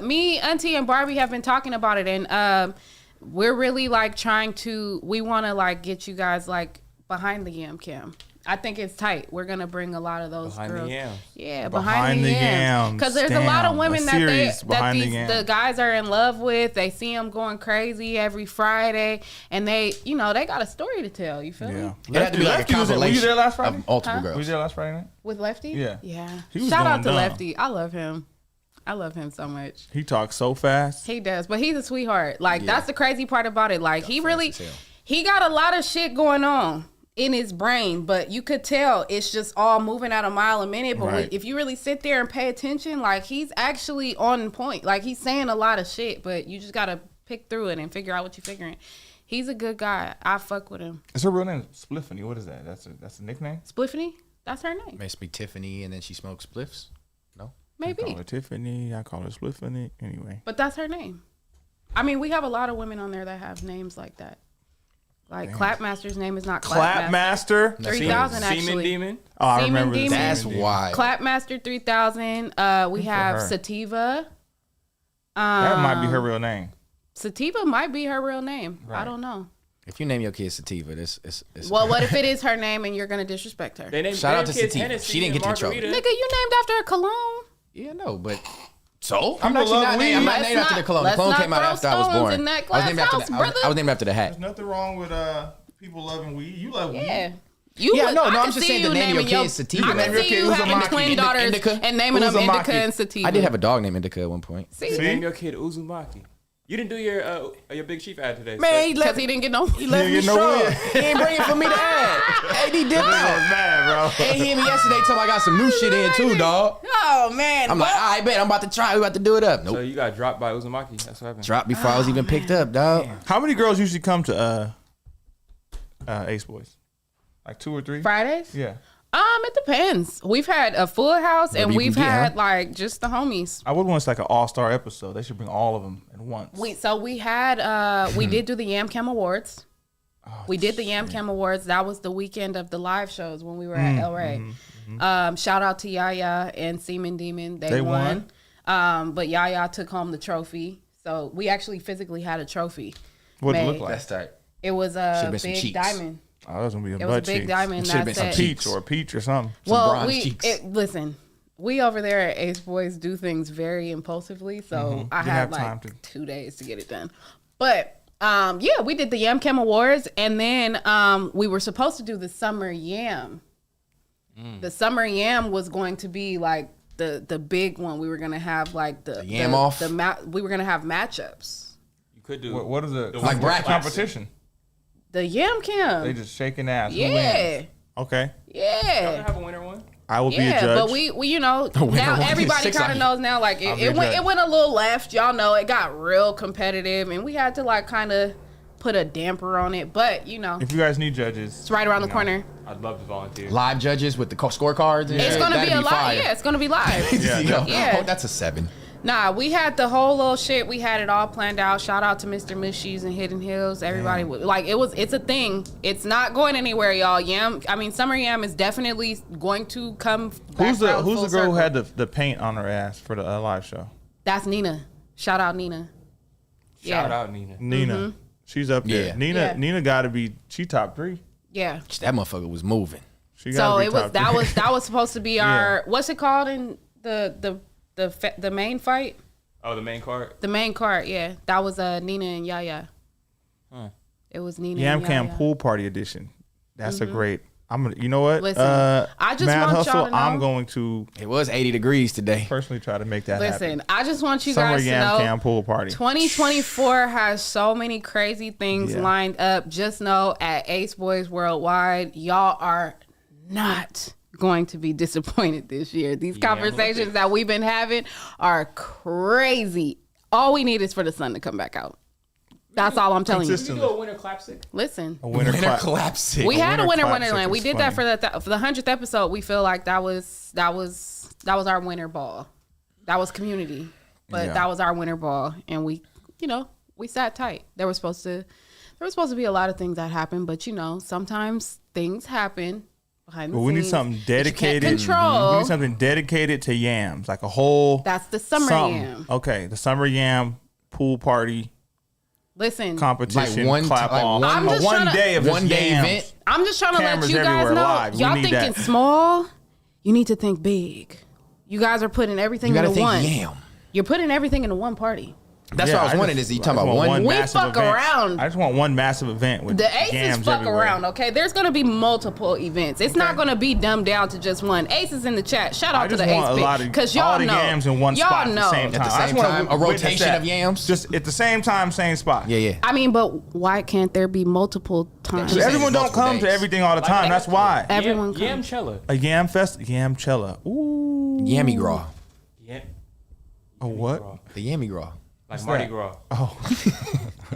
me, Auntie, and Barbie have been talking about it, and we're really like trying to. We want to like get you guys like behind the Yam Camp. I think it's tight. We're gonna bring a lot of those Behind girls. the yams. Yeah, Behind the Yams. Because there's a lot of Damn, women a that series Behind the Yams. the guys are in love with. They see them going crazy every Friday, and they got a story to tell. You feel Yeah. me? It had to be like a was it- Were you compilation there last Friday? of multiple Huh? Were you girls. there last Friday night? With Lefty. Yeah. Yeah. He was Shout out going to dumb. Lefty. I love him. I love him so much. He talks so fast. He does, but he's a sweetheart. Like Yeah. that's the crazy part about it. Like he really, as hell. he got a lot of shit going on in his brain, but you could tell it's just all moving at a mile a minute. But Right. if you really sit there and pay attention, like he's actually on point. Like he's saying a lot of shit, but you just gotta pick through it and figure out what you're figuring. He's a good guy. I fuck with him. Is her real name Spliffany? What is that? That's a nickname? Spliffany, that's her name. Must be Tiffany, and then she smokes spliffs. No. I call Maybe, her Tiffany. I call her Spliffany. Anyway. but that's her name. I mean, we have a lot of women on there that have names like that. Like Clapmaster's name is not Clapmaster. Clapmaster. 3000 Semen actually. Demon. Oh, I Semen remember the Demon. Semen That's Demon. why. Clapmaster 3000. We have her. Sativa. That might be her real name. Sativa might be her real name. I Right. don't know. If you name your kid Sativa, it's Well, what if it is her name and you're gonna disrespect her? They named Shout out their to kids Sativa. Hennessy She didn't and get in trouble. Margarita. Nigga, you named after a cologne. Yeah, no, but so I'm not not named Let's after the not- cologne. The let's cologne not came out throw after I was stones born. in that I was glass named after house, the, brother. I was named after the hat. There's nothing wrong with people loving weed. You love weed. Yeah. You Yeah, would- no, I no, I'm could just see saying you the name of your naming kid Sativa. I Name can your see kid you having Uzumaki. twin daughters Indica. and naming them Uzumaki. Indica and Sativa. I did have a dog named Indica at one point. See? Name your kid Uzumaki. You didn't do your Big Chief ad today. Man, he Because left, he didn't get no. he left He me didn't get no strong. win. He ain't bring it for me to add. AD dipped I was out. mad, bro. And he hit me yesterday telling me I got some new shit in too, dog. Oh man. I'm like, I bet I'm about to try. We about to do it up. So Nope. you got dropped by Uzumaki. That's what happened. Dropped before I was even picked up, dog. How many girls usually come to Ace Boys? Like 2 or 3? Fridays? Yeah. It depends. We've had a full house and Whatever you we've can get, had huh? like just the homies. I would want it's like an all-star episode. They should bring all of them at once. We had we did do the Yam Camp Awards. We did the Yam Camp Awards. That was the weekend of the live shows when we were at El Rey. Shout out to Yaya and Semen Demon. They won. But Yaya took home the trophy. So we actually physically had a trophy. What did it made. look like? That's tight. It was Should've a been some big cheeks. diamond. Oh, that was going to be a It was a butt big cheeks. diamond. Should've That's been it. some Peach or a peach or something. Well, bronze cheeks. listen, we over there at Ace Boys do things very impulsively, so I Didn't had have time like to- 2 days to get it done. But yeah, we did the Yam Camp Awards, and then we were supposed to do the Summer Yam. The Summer Yam was going to be like the big one. We were gonna have like the Yam off? we were gonna have matchups. You could do What is it? Like brackets. Competition. The Yam Camp. They just shaking ass. Who yeah, wins? Okay. yeah. have a winner one. I will be a Yeah, judge. but we you know now one. everybody 6 kind on of you. knows now like I'll be a it went judge. it went a little left, y'all know it got real competitive and we had to like kind of put a damper on it, but you know If you guys need judges, it's right around the corner. I'd love to volunteer. Live judges with the scorecards. And It's shit. gonna That'd be a live. fire. Yeah, it's gonna be live. Yeah. Yeah. Oh, that's a 7. Nah, we had the whole little shit. We had it all planned out. Shout out to Mr. Mushies and Hidden Hills. Everybody, it's a thing. It's not going anywhere, y'all. Summer Yam is definitely going to come back. Who's the girl who had the paint on her ass for the live show? That's Nina. Shout out Nina. Shout out Nina. Nina. She's up there. Yeah. Nina got to be, she top 3. Yeah. That motherfucker was moving. So that was supposed to be our what's it called in the main fight? Oh, the main card. The main card, yeah. That was Nina and Yaya. Huh. It was Nina. Yam and Camp Yaya. Pool Party edition. That's a great. I'm gonna. You know what? Listen, I just Mad want Hustle, y'all to know. I'm going to. It was 80 degrees today. Personally, try to make that happen. Listen, I just want you Summer guys to Yam know. Camp Pool Party. 2024 has so many crazy things lined up. Just know at Ace Boys Worldwide, y'all are not going to be disappointed this year. These conversations that we've been having are crazy. All we need is for the sun to come back out. That's all I'm telling you. Did you do a winter clapsic? Listen, A winter clapsic. we had a winter clapsic Wonderland. We is did that funny. for the 100th episode. We feel like that was our winter ball. That was community, but that was our winter ball, and we sat tight. There was supposed to be a lot of things that happened, but sometimes things happen behind the scenes. We need something dedicated. You can't control. We need something dedicated to yams, like a whole. That's the summer yam. Okay, the summer yam pool party. Listen, Competition, Like clap off. I'm just one trying to- day of One just day yams. event. I'm just trying to let Cameras you guys everywhere know. live. We Y'all need thinking that. small, you need to think big. You guys are putting everything You gotta into think one. yam. You're putting everything into one party. That's what I was wondering. Is you talking about one? We massive fuck event. around. I just want one massive event with The Aces yams fuck everywhere. around, okay? There's going to be multiple events. It's not going to be dumbed down to just one. Aces in the chat. Shout I out to just the want Ace a lot of because y'all all the know. yams in one y'all spot know. at the same time. At the I just same wanna time, a witness rotation that. of yams? Just at the same time, same spot. Yeah. I mean, but why can't there be multiple times? So everyone don't multiple come to days. everything all the time. That's why. Everyone comes. Yamchella. A yam fest, Yamchella. Ooh. Yammy Gras. Yam. A what? The Yammy Gras. Like Mardi Gras. Oh,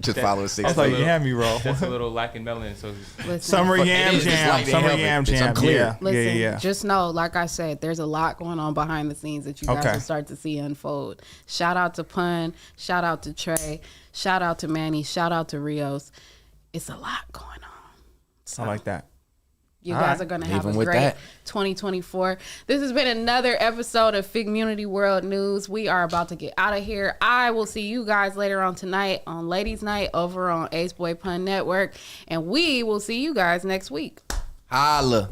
Just follow 6. I was like yammy roll. That's a little lacking melon. So Listen, Summer yam is. It's jam. like they Summer help it. yam It's jam. unclear. Listen, Yeah. just know, like I said, there's a lot going on behind the scenes that you guys Okay. will start to see unfold. Shout out to Pun. Shout out to Trey. Shout out to Manny. Shout out to Rios. It's a lot going on. I like that. You All guys right. are going to have Even a with great that. 2024. This has been another episode of FIGGMUNITY World News. We are about to get out of here. I will see you guys later on tonight on Ladies Night over on Ace Boy Pun Network. And we will see you guys next week. Holla.